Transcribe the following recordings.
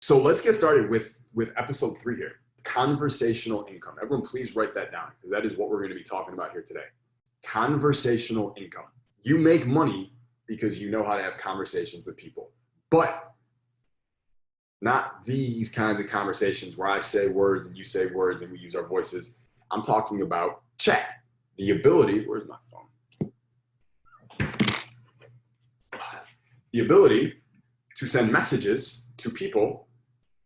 So let's get started with episode 3 here. Conversational income. Everyone, please write that down because that is what we're going to be talking about here today. Conversational income. You make money because you know how to have conversations with people, but not these kinds of conversations where I say words and you say words and we use our voices. I'm talking about chat. The ability, where's my phone? The ability to send messages to people,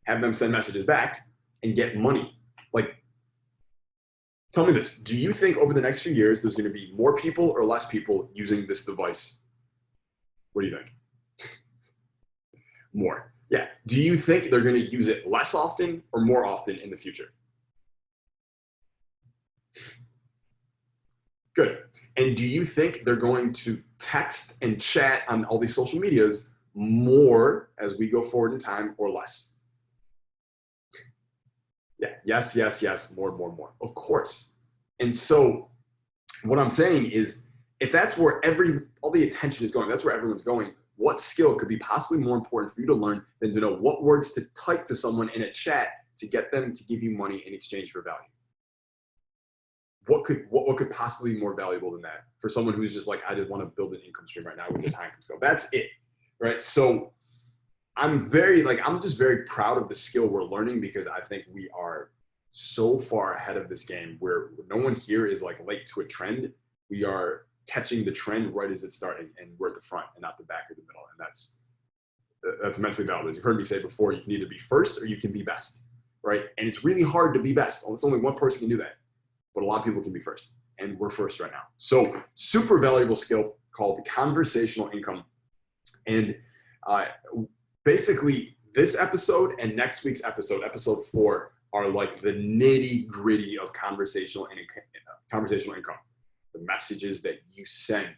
have them send messages back, and get money. Like, tell me this. Do you think over the next few years there's going to be more people or less people using this device? What do you think? More. Yeah. Do you think they're going to use it less often or more often in the future? Good. And do you think they're going to text and chat on all these social medias more as we go forward in time or less? Yeah. Yes, yes, yes. More, more, more. Of course. And so what I'm saying is if that's where all the attention is going, that's where everyone's going, what skill could be possibly more important for you to learn than to know what words to type to someone in a chat to get them to give you money in exchange for value? What could possibly be more valuable than that for someone who's just like, I just want to build an income stream right now with this high income skill? That's it, right? So I'm just very proud of the skill we're learning because I think we are so far ahead of this game where no one here is like late to a trend. We are catching the trend right as it's starting, and we're at the front and not the back or the middle. And that's immensely valuable. As you've heard me say before, you can either be first or you can be best, right? And it's really hard to be best. Almost only one person can do that, but a lot of people can be first, and we're first right now. So super valuable skill called conversational income. And basically this episode and next week's episode 4, are like the nitty gritty of conversational income. The messages that you send,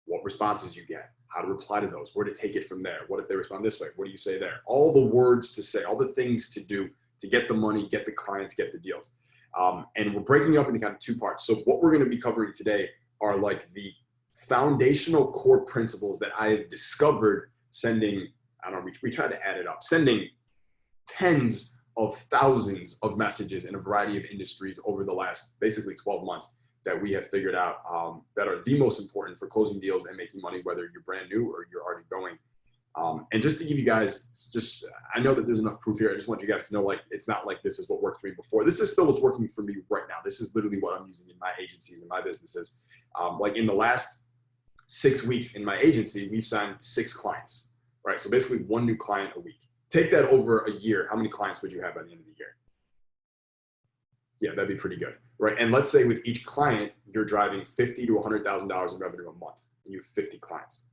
what responses you get, how to reply to those, where to take it from there. What if they respond this way? What do you say there? All the words to say, all the things to do to get the money, get the clients, get the deals. And we're breaking it up into kind of 2 parts. So what we're going to be covering today are like the foundational core principles that I have discovered sending, we tried to add it up, sending tens of thousands of messages in a variety of industries over the last basically 12 months that we have figured out that are the most important for closing deals and making money, whether you're brand new or you're already going. And just to give you guys, I know that there's enough proof here. I just want you guys to know, like, it's not like this is what worked for me before. This is still what's working for me right now. This is literally what I'm using in my agencies and my businesses. Like in the last 6 weeks in my agency, we've signed 6 clients, right? So basically 1 new client a week. Take that over a year. How many clients would you have by the end of the year? Yeah, that'd be pretty good, right? And let's say with each client, you're driving $50,000 to $100,000 in revenue a month, and you have 50 clients.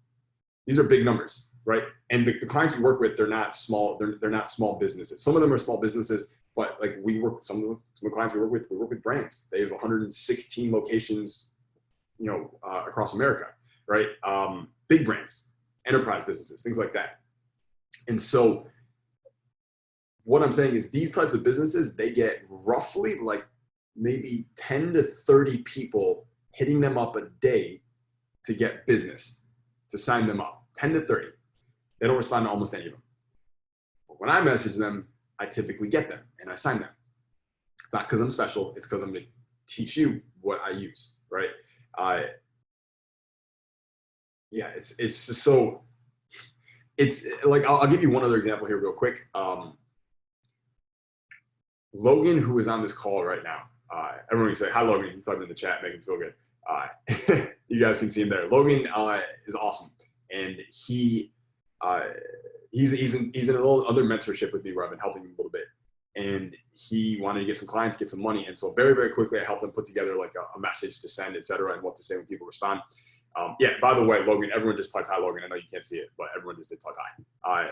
These are big numbers, right? And the clients we work with, they're not small. They're not small businesses. Some of them are small businesses, but like we work with some of the clients we work with brands. They have 116 locations, across America, right? Big brands, enterprise businesses, things like that. And so what I'm saying is these types of businesses, they get roughly like maybe 10 to 30 people hitting them up a day to get business, to sign them up, 10 to 30. They don't respond to almost any of them. But when I message them, I typically get them and I sign them. It's not because I'm special, it's because I'm going to teach you what I use, right? It's just so, it's like, I'll give you one other example here real quick. Logan, who is on this call right now, everyone can say, hi, Logan. You can type in the chat, make him feel good. You guys can see him there. Logan is awesome. And he's in a little other mentorship with me where I've been helping him a little bit. And he wanted to get some clients, get some money. And so very, very quickly, I helped him put together like a message to send, et cetera, and what to say when people respond. By the way, Logan, everyone just typed hi, Logan. I know you can't see it, but everyone just did type hi.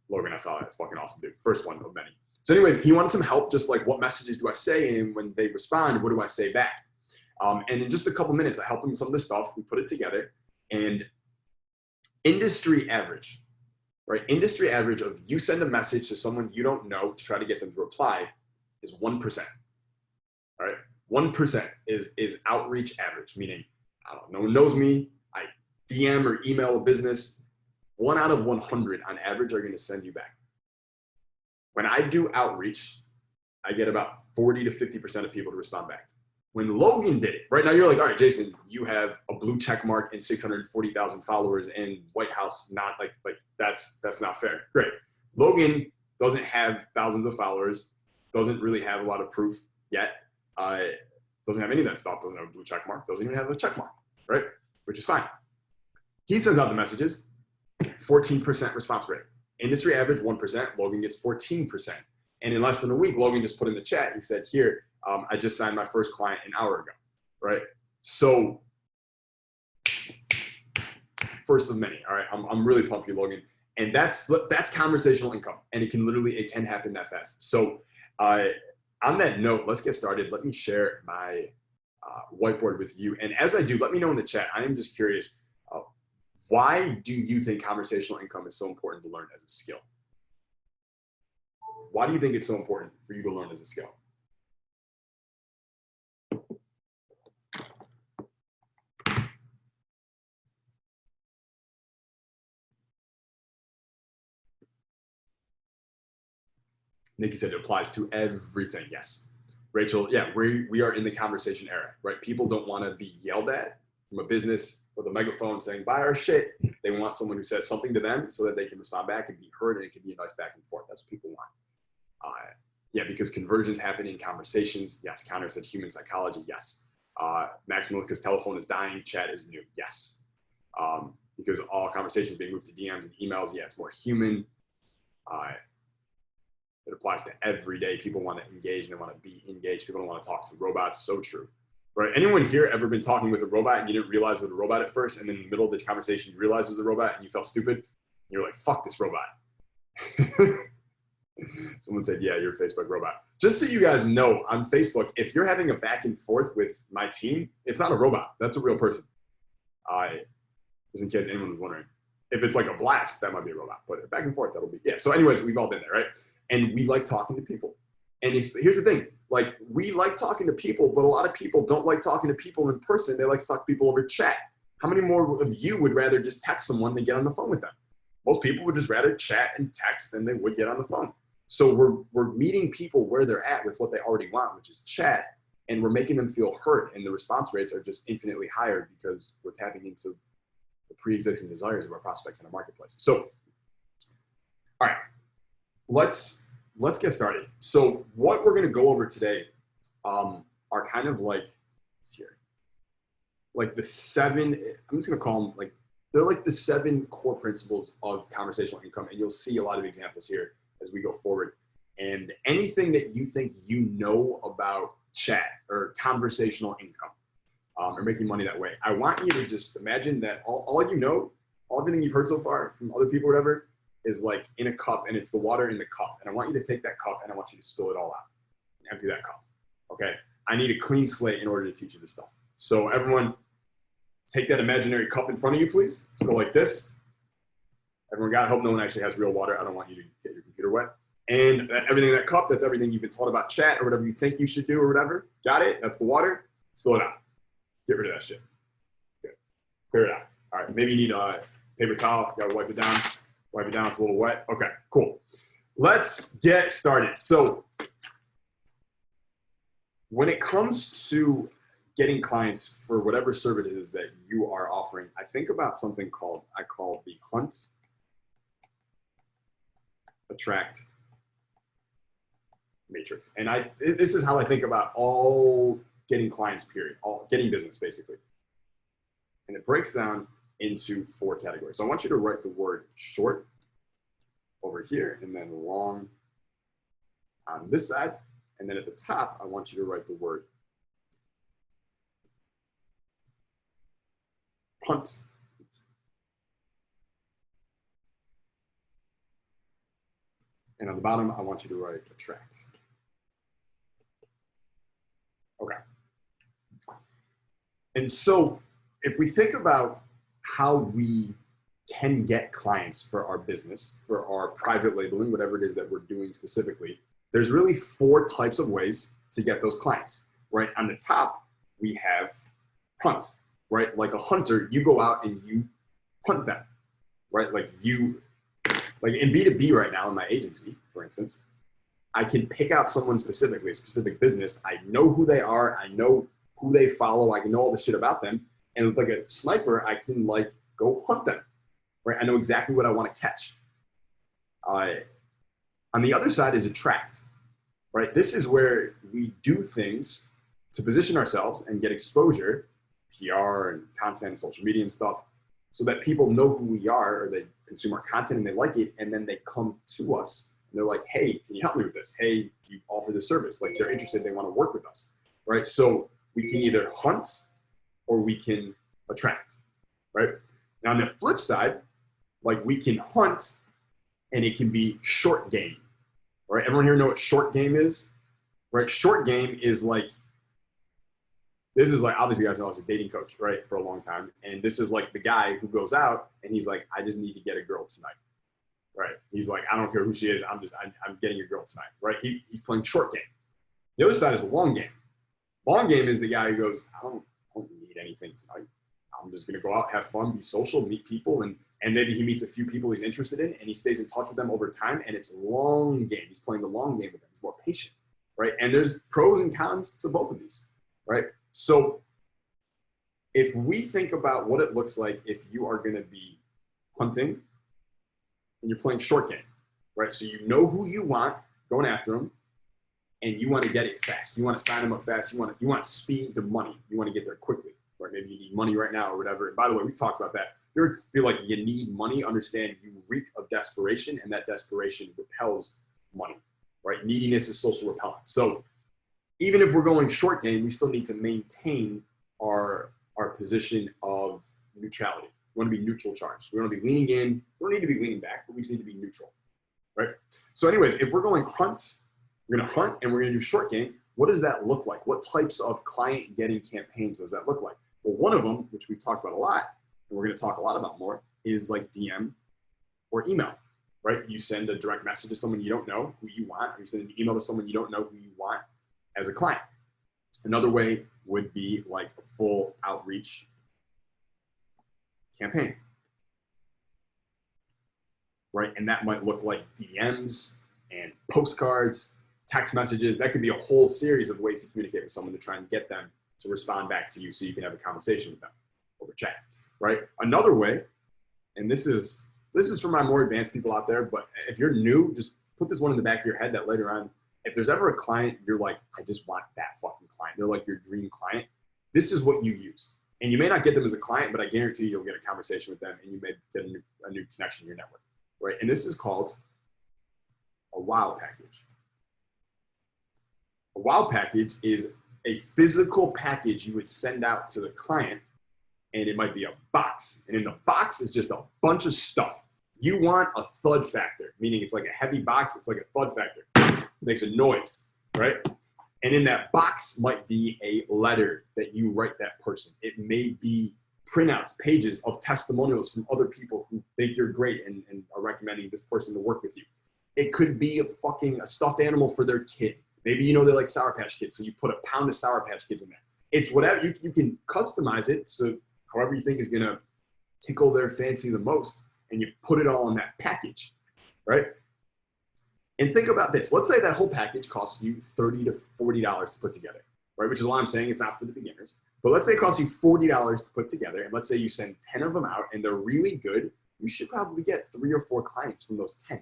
Logan, I saw that. It's fucking awesome, dude. First one of many. So anyways, he wanted some help, just like what messages do I say? And when they respond, what do I say back? And in just a couple minutes, I helped him with some of this stuff. We put it together. And industry average, right? Industry average of you send a message to someone you don't know to try to get them to reply is 1%. All right? 1% is outreach average, meaning, I don't know, no one knows me. I DM or email a business. 1 out of 100 on average are going to send you back. When I do outreach, I get about 40 to 50% of people to respond back. When Logan did it, right now you're like, all right, Jason, you have a blue check mark and 640,000 followers and White House, not like that's not fair. Great. Logan doesn't have thousands of followers, doesn't really have a lot of proof yet, doesn't have any of that stuff, doesn't have a blue check mark, doesn't even have a check mark, right? Which is fine. He sends out the messages, 14% response rate. Industry average 1%, Logan gets 14%. And in less than a week, Logan just put in the chat, he said, here, I just signed my first client an hour ago, right? So, first of many, all right? I'm really pumped for you, Logan. And that's conversational income. And it can happen that fast. So, on that note, let's get started. Let me share my whiteboard with you. And as I do, let me know in the chat. I am just curious, why do you think conversational income is so important to learn as a skill? Why do you think it's so important for you to learn as a skill? Nikki said it applies to everything. Yes. Rachel, yeah, we are in the conversation era, right? People don't want to be yelled at from a business with a megaphone saying, buy our shit. They want someone who says something to them so that they can respond back and be heard, and it can be a nice back and forth. That's what people want. Yeah, because conversions happen in conversations. Yes. Connor said human psychology. Yes. Max Malika's telephone is dying. Chat is new. Yes. Because all conversations being moved to DMs and emails. Yeah, it's more human. It applies to every day. People want to engage and they want to be engaged. People don't want to talk to robots. So true. Right? Anyone here ever been talking with a robot and you didn't realize it was a robot at first, and then in the middle of the conversation you realized it was a robot and you felt stupid? You're like, fuck this robot. Someone said, yeah, you're a Facebook robot. Just so you guys know, on Facebook, if you're having a back and forth with my team, it's not a robot. That's a real person. Just in case anyone was wondering. If it's like a blast, that might be a robot. But back and forth, that'll be, yeah. So anyways, we've all been there, right? And we like talking to people. And here's the thing, like, we like talking to people, but a lot of people don't like talking to people in person. They like to talk to people over chat. How many more of you would rather just text someone than get on the phone with them? Most people would just rather chat and text than they would get on the phone. So we're meeting people where they're at with what they already want, which is chat, and we're making them feel heard. And the response rates are just infinitely higher because we're tapping into the pre-existing desires of our prospects in our marketplace. So, all right, let's get started. So what we're going to go over today are kind of like, let's see here, like the 7, I'm just going to call them like, they're like the 7 core principles of conversational income. And you'll see a lot of examples here as we go forward. And anything that you think you know about chat or conversational income or making money that way, I want you to just imagine that all you know, everything you've heard so far from other people or whatever, is like in a cup, and it's the water in the cup. And I want you to take that cup and I want you to spill it all out. Empty that cup, okay? I need a clean slate in order to teach you this stuff. So everyone, take that imaginary cup in front of you, please. Let's go like this. Everyone got it? I hope no one actually has real water. I don't want you to get your computer wet. And everything in that cup, that's everything you've been taught about chat or whatever you think you should do or whatever. Got it? That's the water. Spill it out. Get rid of that shit. Good. Clear it out. All right, maybe you need a paper towel. You gotta wipe it down. Wipe it down, it's a little wet. Okay, cool. Let's get started. So when it comes to getting clients for whatever service it is that you are offering, I think about something I call the hunt, attract, matrix. And this is how I think about all getting clients, period, all getting business basically. And it breaks down into 4 categories. So I want you to write the word short over here and then long on this side. And then at the top, I want you to write the word hunt. And on the bottom, I want you to write attract. Okay. And so if we think about how we can get clients for our business, for our private labeling, whatever it is that we're doing specifically, there's really 4 types of ways to get those clients, right? On the top, we have hunt, right? Like a hunter, you go out and you hunt them, right? Like in B2B right now in my agency, for instance, I can pick out someone specifically, a specific business. I know who they are. I know who they follow. I can know all the shit about them. And with like a sniper, I can like go hunt them, right? I know exactly what I want to catch. On the other side is attract, right? This is where we do things to position ourselves and get exposure, PR and content, social media and stuff, so that people know who we are, or they consume our content and they like it, and then they come to us and they're like, hey, can you help me with this? Hey, you offer this service. Like they're interested, they want to work with us, right? So we can either hunt or we can attract, right? Now on the flip side, like we can hunt and it can be short game, right? Everyone here know what short game is, right? Short game is like, this is like, obviously you guys know I was a dating coach, right? For a long time. And this is like the guy who goes out and he's like, I just need to get a girl tonight, right? He's like, I don't care who she is. I'm getting a girl tonight, right? He's playing short game. The other side is a long game. Long game is the guy who goes, I don't need anything tonight. I'm just going to go out, have fun, be social, meet people. And maybe he meets a few people he's interested in and he stays in touch with them over time. And it's long game. He's playing the long game with them. He's more patient, right? And there's pros and cons to both of these, right? So if we think about what it looks like if you are going to be hunting and you're playing short game, right? So you know who you want, going after them, and you want to get it fast. You want to sign them up fast. You want speed to money. You want to get there quickly, right? Maybe you need money right now or whatever. And by the way, we talked about that. If you feel like you need money, understand you reek of desperation, and that desperation repels money, right? Neediness is social repellent. So even if we're going short game, we still need to maintain our position of neutrality. We want to be neutral charged. We want to be leaning in. We don't need to be leaning back, but we just need to be neutral, right? So anyways, if we're going hunt, we're going to hunt and we're going to do short game. What does that look like? What types of client getting campaigns does that look like? Well, one of them, which we've talked about a lot, and we're going to talk a lot about more, is like DM or email, right? You send a direct message to someone you don't know who you want, or you send an email to someone you don't know who you want as a client. Another way would be like a full outreach campaign, right? And that might look like DMs and postcards, text messages. That could be a whole series of ways to communicate with someone to try and get them to respond back to you so you can have a conversation with them over chat, right? Another way, and this is for my more advanced people out there, but if you're new, just put this one in the back of your head that later on, if there's ever a client, you're like, I just want that fucking client. They're like your dream client. This is what you use. And you may not get them as a client, but I guarantee you'll get a conversation with them and you may get a new connection in your network, right? And this is called a wow package. A wow package is a physical package you would send out to the client, and it might be a box. And in the box is just a bunch of stuff. You want a thud factor, meaning it's like a heavy box. It's like a thud factor. It makes a noise, right? And in that box might be a letter that you write that person. It may be printouts, pages of testimonials from other people who think you're great and are recommending this person to work with you. It could be a stuffed animal for their kid. Maybe you know they like Sour Patch Kids, so you put a pound of Sour Patch Kids in there. It's whatever, you can customize it so however you think is gonna tickle their fancy the most, and you put it all in that package, right? And think about this. Let's say that whole package costs you $30 to $40 to put together, right? Which is why I'm saying it's not for the beginners. But let's say it costs you $40 to put together, and let's say you send 10 of them out and they're really good, you should probably get 3 or 4 clients from those 10.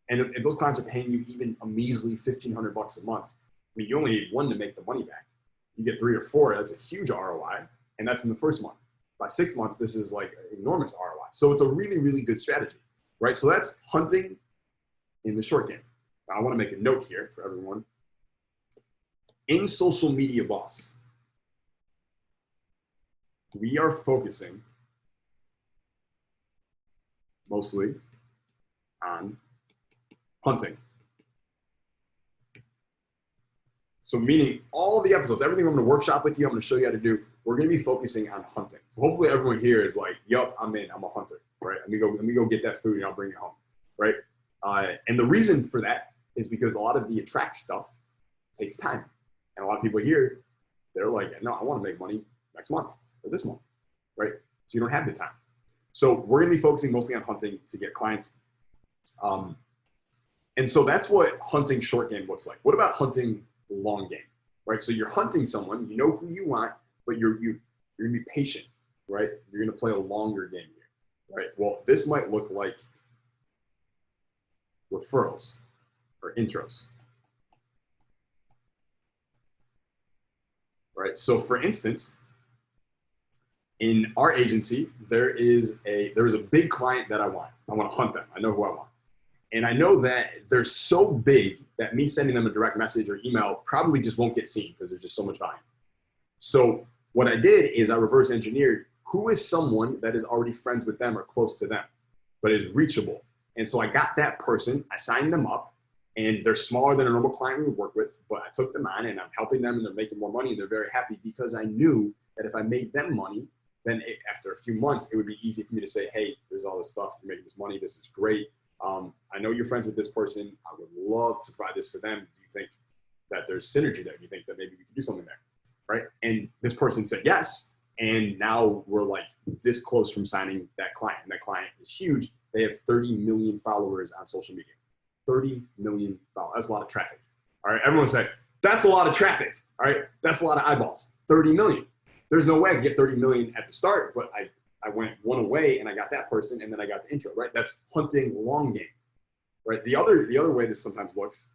And if those clients are paying you even a measly $1,500 a month, I mean, you only need 1 to make the money back. You get 3 or 4, that's a huge ROI, and that's in the first month. By 6 months, this is like an enormous ROI. So it's a really, really good strategy, right? So that's hunting in the short game. Now, I want to make a note here for everyone. In Social Media Boss, we are focusing mostly on hunting. So meaning all the episodes, everything I'm going to workshop with you, I'm going to show you how to do, we're going to be focusing on hunting. So hopefully everyone here is like, yup, I'm in, I'm a hunter, right? Let me go get that food and I'll bring it home, right? And the reason for that is because a lot of the attract stuff takes time. And a lot of people here, they're like, no, I want to make money next month or this month, right? So you don't have the time. So we're going to be focusing mostly on hunting to get clients. And so that's what hunting short game looks like. What about hunting long game, right? So you're hunting someone, you know who you want, but you're going to be patient, right? You're going to play a longer game here, right? Well, this might look like referrals or intros, right? So for instance, in our agency, there is a big client that I want. I want to hunt them. I know who I want. And I know that they're so big that me sending them a direct message or email probably just won't get seen because there's just so much volume. So what I did is I reverse engineered who is someone that is already friends with them or close to them, but is reachable. And so I got that person, I signed them up, and they're smaller than a normal client we would work with, but I took them on and I'm helping them and they're making more money and they're very happy because I knew that if I made them money, then after a few months, it would be easy for me to say, hey, there's all this stuff, you're making this money, this is great. I know you're friends with this person. I would love to provide this for them. Do you think that there's synergy there? Do you think that maybe we could do something there, right? And this person said yes, and now we're like this close from signing that client, and that client is huge. They have 30 million followers on social media. 30 million followers. That's a lot of traffic. All right, everyone say, that's a lot of traffic. All right, that's a lot of eyeballs. 30 million. There's no way I could get 30 million at the start, but I went one away and I got that person and then I got the intro, right? That's hunting long game, right? The other way this sometimes looks,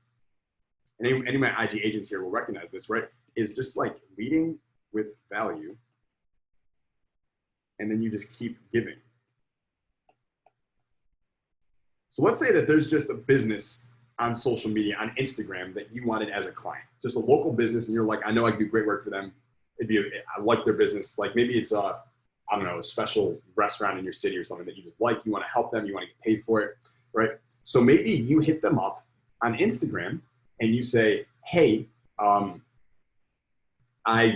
and any of my IG agents here will recognize this, right? Is just like leading with value and then you just keep giving. So let's say that there's just a business on social media, on Instagram that you wanted as a client, just a local business. And you're like, I know I can do great work for them. I like their business. Like maybe it's I don't know, a special restaurant in your city or something that you just like, you want to help them, you want to get paid for it, right? So maybe you hit them up on Instagram and you say, hey, I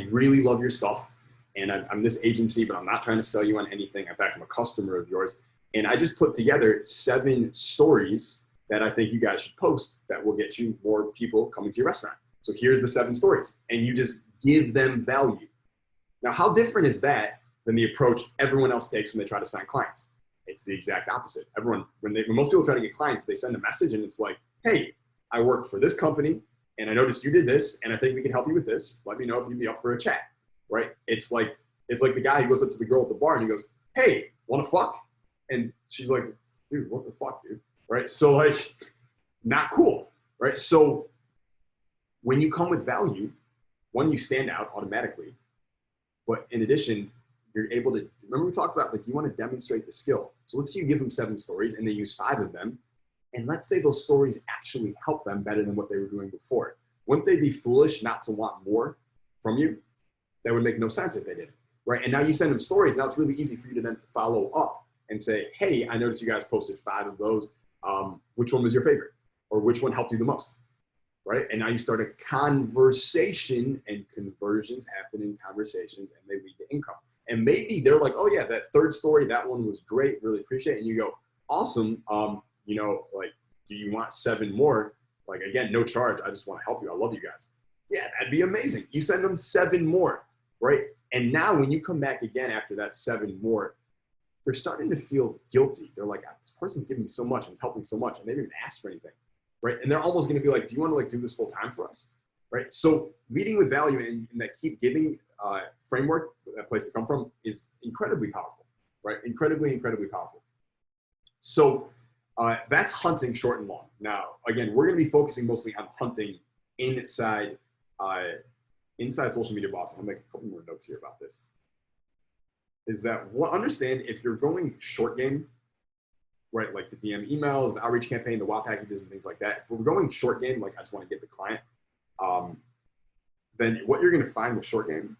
really love your stuff and I'm this agency, but I'm not trying to sell you on anything. In fact, I'm a customer of yours. And I just put together 7 stories that I think you guys should post that will get you more people coming to your restaurant. So here's the 7 stories and you just give them value. Now, how different is that than the approach everyone else takes when they try to sign clients? It's the exact opposite. When most people try to get clients, they send a message and it's like, hey, I work for this company and I noticed you did this and I think we can help you with this. Let me know if you'd be up for a chat, right? It's like the guy who goes up to the girl at the bar and he goes, hey, wanna fuck? And she's like, dude, what the fuck, dude? Right? So like, not cool, right? So when you come with value, one, you stand out automatically, but in addition, you're able to, remember we talked about like you want to demonstrate the skill. So let's say you give them 7 stories and they use 5 of them. And let's say those stories actually help them better than what they were doing before. Wouldn't they be foolish not to want more from you? That would make no sense if they didn't, right? And now you send them stories. Now it's really easy for you to then follow up and say, hey, I noticed you guys posted 5 of those. Which one was your favorite? Or which one helped you the most? Right? And now you start a conversation, and conversions happen in conversations and they lead to income. And maybe they're like, oh yeah, that 3rd story, that one was great, really appreciate it. And you go, awesome. You know, like, do you want 7 more? Like, again, no charge. I just want to help you. I love you guys. Yeah, that'd be amazing. You send them 7 more, right? And now when you come back again after that 7 more, they're starting to feel guilty. They're like, this person's giving me so much and it's helping so much. I never even asked for anything. Right? And they're almost going to be like, do you want to like do this full time for us? Right? So leading with value and that keep giving framework, that place to come from, is incredibly powerful, right? Incredibly, incredibly powerful. So that's hunting short and long. Now, again, we're going to be focusing mostly on hunting inside social media bots. I'll make a couple more notes here about this. Is that understand if you're going short game, right? Like the DM emails, the outreach campaign, the WA packages and things like that. If we're going short game, like I just want to get the client, then what you're going to find with short game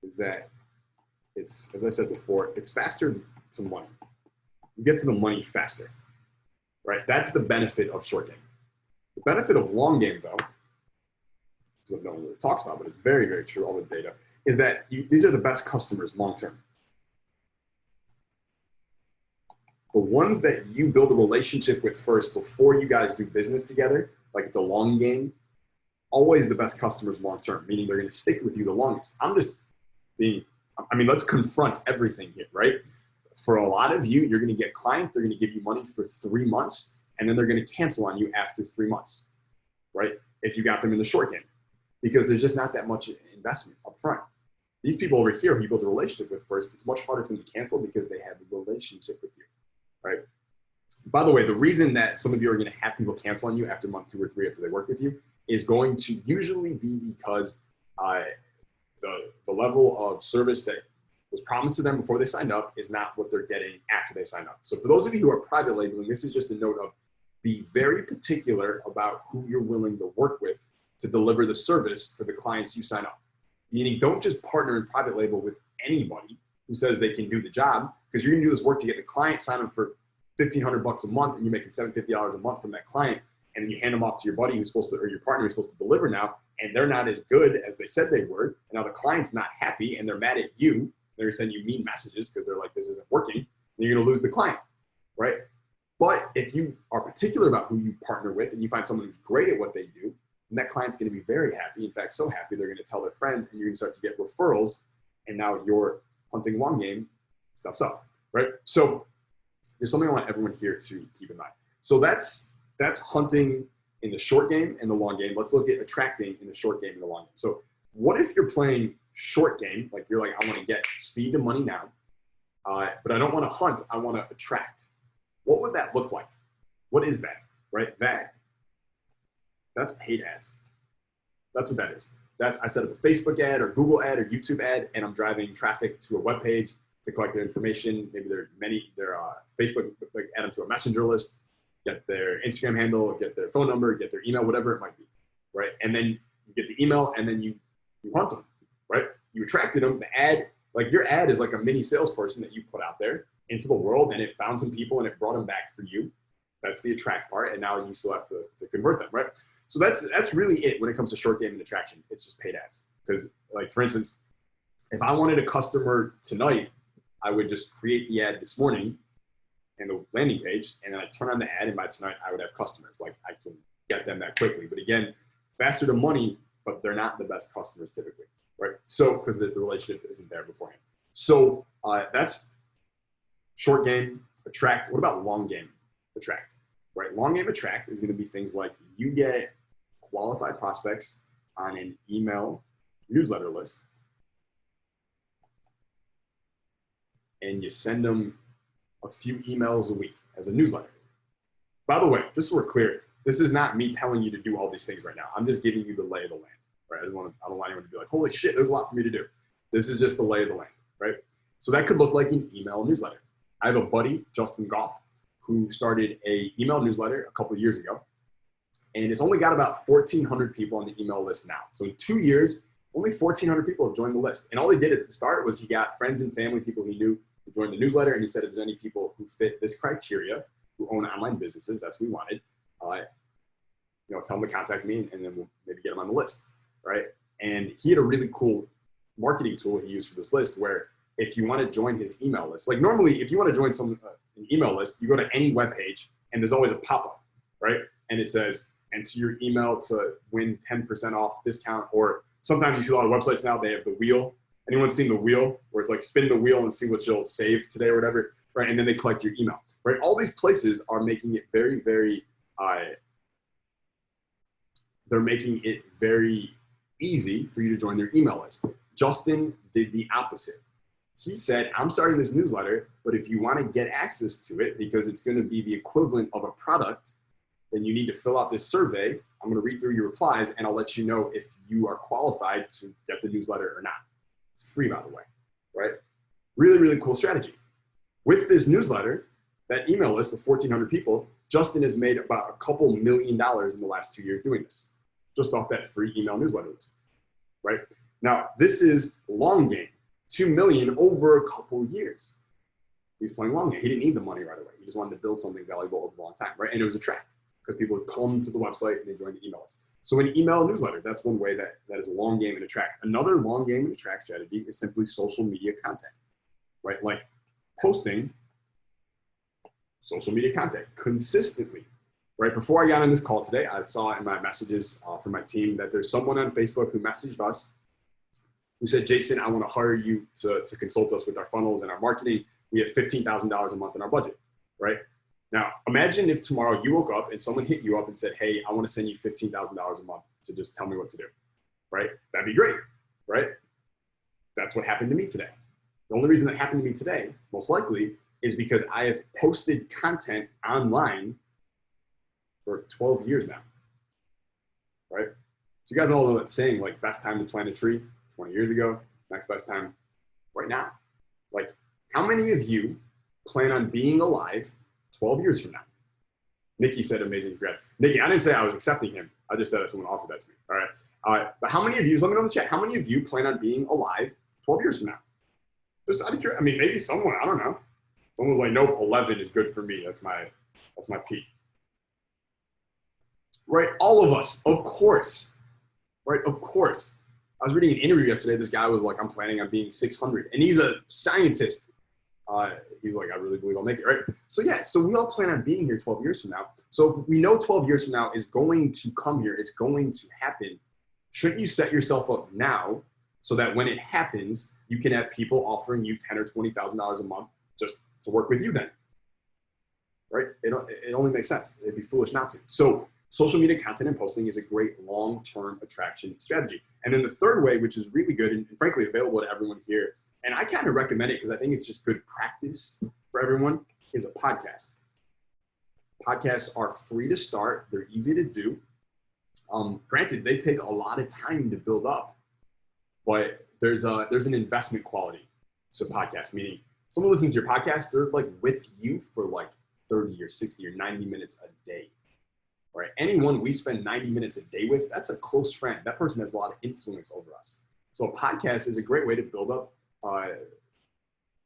is that it's, as I said before, it's faster to money. You get to the money faster, right? That's the benefit of short game. The benefit of long game, though, is what no one really talks about, but it's very, very true, all the data, is that these are the best customers long-term. The ones that you build a relationship with first before you guys do business together, like it's a long game, always the best customers long-term, meaning they're going to stick with you the longest. I'm just being I mean, let's confront everything here, right? For a lot of you, you're going to get clients, they're going to give you money for 3 months, and then they're going to cancel on you after 3 months, right? If you got them in the short game, because there's just not that much investment up front. These people over here who you build a relationship with first, it's much harder for them to cancel because they have a relationship with you, right? By the way, the reason that some of you are going to have people cancel on you after month 2 or 3 after they work with you is going to usually be because the level of service that was promised to them before they signed up is not what they're getting after they sign up. So for those of you who are private labeling, this is just a note of be very particular about who you're willing to work with to deliver the service for the clients you sign up. Meaning, don't just partner in private label with anybody who says they can do the job, because you're going to do this work to get the client signed up for $1,500 a month, and you're making $750 a month from that client, and then you hand them off to your buddy who's supposed to, or your partner who's supposed to deliver now, and they're not as good as they said they were, and now the client's not happy, and they're mad at you. They're sending you mean messages because they're like, this isn't working, and you're going to lose the client, right? But if you are particular about who you partner with, and you find someone who's great at what they do, and that client's going to be very happy. In fact, so happy they're going to tell their friends, and you're going to start to get referrals, and now your hunting long game steps up, right? So there's something I want everyone here to keep in mind. So that's hunting in the short game and the long game. Let's look at attracting in the short game and the long game. So what if you're playing short game, like you're like, I want to get speed and money now, but I don't want to hunt, I want to attract. What would that look like? What is that, right? That's paid ads. That's what that is. I set up a Facebook ad or Google ad or YouTube ad, and I'm driving traffic to a web page to collect their information. Maybe their Facebook, like add them to a messenger list, get their Instagram handle, get their phone number, get their email, whatever it might be, right? And then you get the email, and then you hunt them, right? You attracted them. The ad, like your ad is like a mini salesperson that you put out there into the world, and it found some people and it brought them back for you. That's the attract part, and now you still have to convert them, right? So that's really it when it comes to short game and attraction. It's just paid ads. Because, like, for instance, if I wanted a customer tonight, I would just create the ad this morning and the landing page, and then I turn on the ad, and by tonight I would have customers. Like, I can get them that quickly. But again, faster to money, but they're not the best customers typically, right? So, because the relationship isn't there beforehand. So that's short game, attract. What about long game, attract, right? Long game attract is going to be things like you get qualified prospects on an email newsletter list, and you send them a few emails a week as a newsletter. By the way, just so we're clear, this is not me telling you to do all these things right now. I'm just giving you the lay of the land, right? I don't want anyone to be like, holy shit, there's a lot for me to do. This is just the lay of the land, right? So that could look like an email newsletter. I have a buddy, Justin Goff, who started an email newsletter a couple of years ago, and it's only got about 1,400 people on the email list now. So in 2 years, only 1,400 people have joined the list. And all he did at the start was he got friends and family, people he knew, who joined the newsletter, and he said, if there's any people who fit this criteria, who own online businesses, that's what we wanted, tell them to contact me, and then we'll maybe get them on the list, right? And he had a really cool marketing tool he used for this list where if you want to join his email list, like normally if you want to join an email list, you go to any web page and there's always a pop-up, right? And it says, enter your email to win 10% off discount, or sometimes you see a lot of websites now, they have the wheel. Anyone seen the wheel where it's like spin the wheel and see what you'll save today or whatever, right? And then they collect your email, right? All these places are making it very, very, they're making it very easy for you to join their email list. Justin did the opposite. He said, I'm starting this newsletter, but if you want to get access to it, because it's going to be the equivalent of a product, then you need to fill out this survey. I'm going to read through your replies, and I'll let you know if you are qualified to get the newsletter or not. It's free, by the way, right? Really, really cool strategy. With this newsletter, that email list of 1,400 people, Justin has made about a couple $1 million in the last 2 years doing this, just off that free email newsletter list, right? Now, this is long game, 2 million over a couple years. He's playing long game. He didn't need the money right away. He just wanted to build something valuable over a long time, right? And it was attract, because people would come to the website and they join the email list. So an email newsletter, that's one way that is a long game and attract. Another long game and attract strategy is simply social media content, right? Like posting social media content consistently, right? Before I got on this call today, I saw in my messages from my team that there's someone on Facebook who messaged us who said, Jason, I want to hire you to consult us with our funnels and our marketing. We have $15,000 a month in our budget, right? Now, imagine if tomorrow you woke up and someone hit you up and said, hey, I want to send you $15,000 a month to just tell me what to do, right? That'd be great, right? That's what happened to me today. The only reason that happened to me today, most likely, is because I have posted content online for 12 years now, right? So you guys all know that saying, like, best time to plant a tree 20 years ago, next best time right now. Like, how many of you plan on being alive 12 years from now? Nikki said amazing congrats. Nikki, I didn't say I was accepting him. I just said that someone offered that to me. All right. But how many of you, let me know in the chat, how many of you plan on being alive 12 years from now? Just out of curiosity. I mean, maybe someone, I don't know. Someone's like, nope, 11 is good for me. That's my peak. Right? All of us, of course. Right? Of course. I was reading an interview yesterday. This guy was like, I'm planning on being 600. And he's a scientist. He's like, I really believe I'll make it, right? So yeah, so we all plan on being here 12 years from now. So if we know 12 years from now is going to come here, it's going to happen, shouldn't you set yourself up now so that when it happens, you can have people offering you $10,000 or $20,000 a month just to work with you then, right? It only makes sense. It'd be foolish not to. So social media content and posting is a great long-term attraction strategy. And then the third way, which is really good and frankly available to everyone here, and I kind of recommend it because I think it's just good practice for everyone, is a podcast. Podcasts are free to start. They're easy to do. Granted, they take a lot of time to build up, but there's an investment quality to podcasts, meaning someone listens to your podcast, they're like with you for like 30 or 60 or 90 minutes a day, right? Anyone we spend 90 minutes a day with, that's a close friend. That person has a lot of influence over us. So a podcast is a great way to build up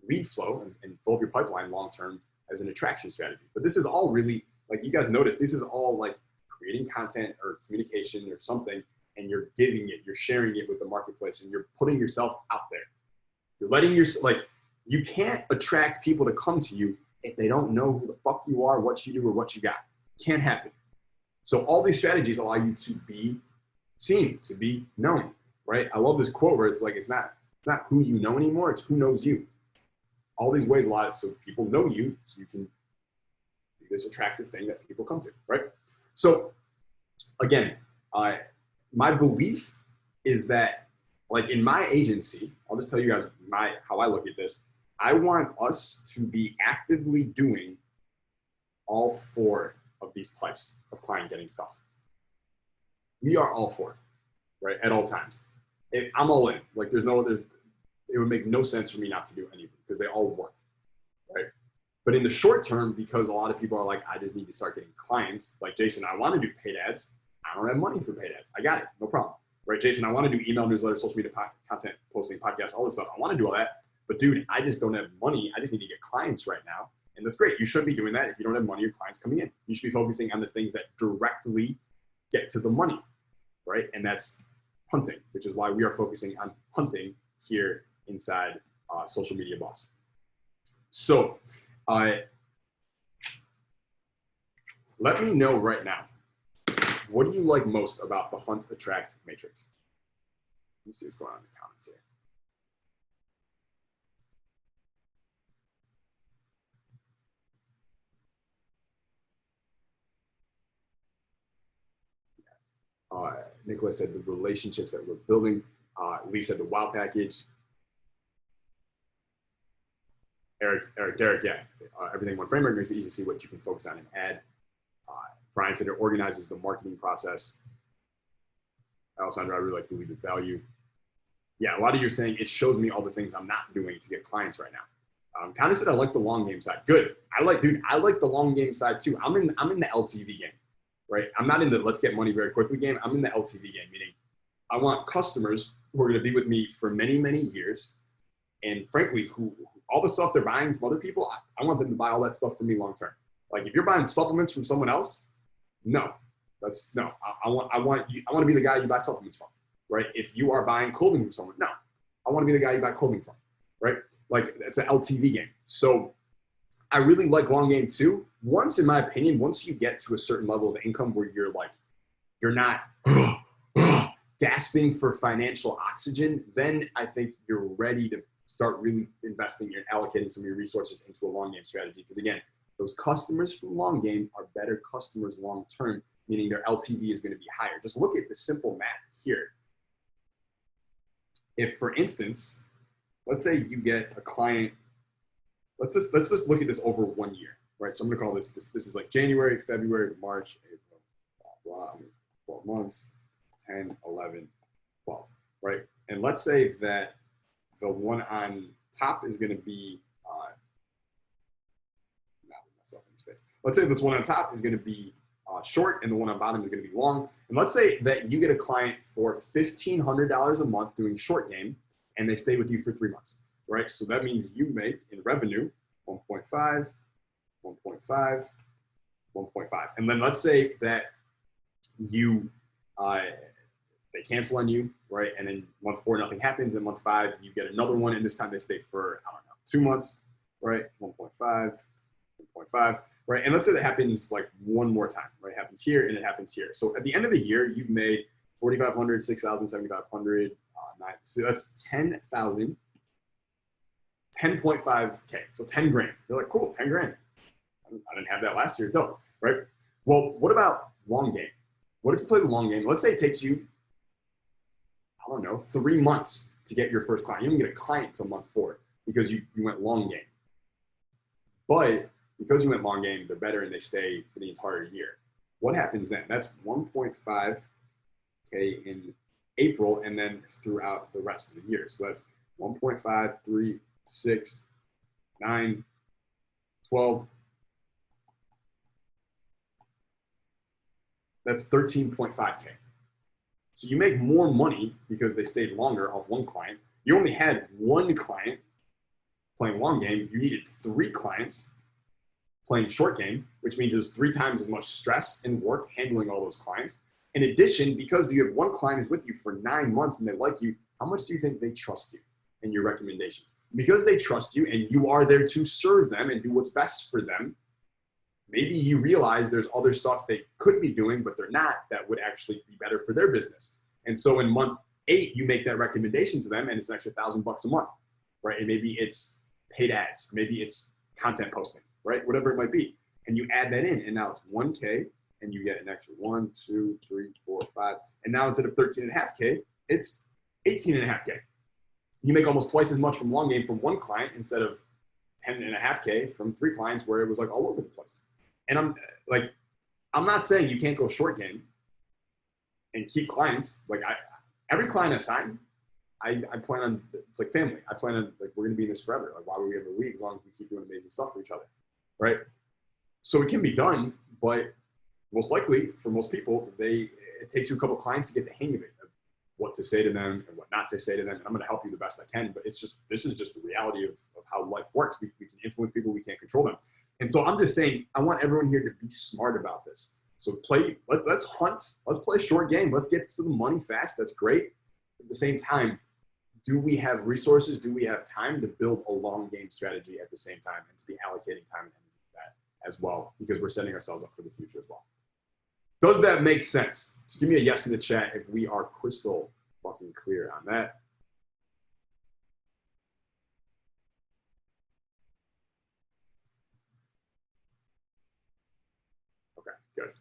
lead flow and fill up your pipeline long-term as an attraction strategy. But this is all really, like you guys notice, this is all like creating content or communication or something, and you're giving it, you're sharing it with the marketplace, and you're putting yourself out there. You're letting like, you can't attract people to come to you if they don't know who the fuck you are, what you do, or what you got. Can't happen. So all these strategies allow you to be seen, to be known, right? I love this quote where it's like, it's not who you know anymore, it's who knows you. All these ways allow it so people know you, so you can be this attractive thing that people come to, right? So again, my belief is that, like in my agency, I'll just tell you guys how I look at this. I want us to be actively doing all four of these types of client getting stuff. We are all for it, right? At all times. I'm all in. Like it would make no sense for me not to do any of them because they all work, right? But in the short term, because a lot of people are like, I just need to start getting clients. Like Jason, I want to do paid ads. I don't have money for paid ads. I got it, no problem, right? Jason, I want to do email newsletters, social media content, posting, podcasts, all this stuff. I want to do all that, but dude, I just don't have money. I just need to get clients right now. And that's great. You shouldn't be doing that if you don't have money or clients coming in. You should be focusing on the things that directly get to the money, right? And that's hunting, which is why we are focusing on hunting here inside Social Media Boss. So let me know right now, what do you like most about the Hunt Attract Matrix? Let me see what's going on in the comments here. Nicholas said the relationships that we're building. Lee said the wow package. Derek, yeah. Everything one framework makes it easy to see what you can focus on and add. Brian said it organizes the marketing process. Alessandra, I really like to lead with value. Yeah, a lot of you are saying it shows me all the things I'm not doing to get clients right now. Kind of said I like the long game side. Good. I like the long game side too. I'm in the LTV game, right? I'm not in the let's get money very quickly game. I'm in the LTV game, meaning I want customers who are going to be with me for many, many years. And frankly, who all the stuff they're buying from other people, I want them to buy all that stuff from me long term. Like if you're buying supplements from someone else, no, that's no. I want to be the guy you buy supplements from, right? If you are buying clothing from someone, no, I want to be the guy you buy clothing from, right? Like it's an LTV game. So I really like long game too. Once, in my opinion, once you get to a certain level of income where you're like, you're not gasping for financial oxygen, then I think you're ready to start really investing and allocating some of your resources into a long game strategy. Because again, those customers from long game are better customers long term, meaning their LTV is going to be higher. Just look at the simple math here. If, for instance, let's say you get a client, let's just look at this over 1 year, right? So I'm going to call this is like January, February, March, April, blah, blah, 12 months, 10, 11, 12, right? And let's say that the one on top is going to be, let's say this one on top is going to be short and the one on bottom is going to be long. And let's say that you get a client for $1,500 a month doing short game and they stay with you for 3 months, right? So that means you make in revenue 1.5, 1.5, 1.5. And then let's say that you, they cancel on you, right? And then month 4, nothing happens. And month 5, you get another one. And this time they stay for, I don't know, 2 months, right? 1.5, 1.5, right? And let's say that happens like one more time, right? It happens here and it happens here. So at the end of the year, you've made 4,500, 6,000, 7,500, 9. So that's 10,000, 10.5K. So 10 grand. You're like, cool, 10 grand. I didn't have that last year. Dope, right? Well, what about long game? What if you play the long game? Let's say it takes you, I don't know, 3 months to get your first client. You don't get a client until month 4 because you went long game. But because you went long game, they're better and they stay for the entire year. What happens then? That's 1.5K in April and then throughout the rest of the year. So that's 1.5, 3, 6, 9, 12. That's 13.5K. So you make more money because they stayed longer off one client. You only had one client playing long game. You needed 3 clients playing short game, which means there's 3 times as much stress and work handling all those clients. In addition, because you have one client who's with you for 9 months and they like you, how much do you think they trust you and your recommendations? Because they trust you and you are there to serve them and do what's best for them, maybe you realize there's other stuff they could be doing, but they're not, that would actually be better for their business. And so in month 8, you make that recommendation to them and it's an extra $1,000 a month, right? And maybe it's paid ads, maybe it's content posting, right? Whatever it might be. And you add that in and now it's 1K and you get an extra 1, 2, 3, 4, 5. And now instead of 13.5K, it's 18.5K. You make almost twice as much from long game from one client instead of 10.5K from 3 clients where it was like all over the place. And I'm not saying you can't go short game and keep clients. Like every client I sign, I plan on, it's like family. I plan on, like, we're going to be in this forever. Like, why would we ever leave as long as we keep doing amazing stuff for each other, right? So it can be done, but most likely for most people, it takes you a couple of clients to get the hang of it, of what to say to them and what not to say to them. And I'm going to help you the best I can, but this is just the reality of how life works. We can influence people, we can't control them. And so I'm just saying, I want everyone here to be smart about this. So let's hunt, let's play short game. Let's get to the money fast. That's great. At the same time, do we have resources? Do we have time to build a long game strategy at the same time and to be allocating time and that as well, because we're setting ourselves up for the future as well. Does that make sense? Just give me a yes in the chat if we are crystal fucking clear on that. Okay, good.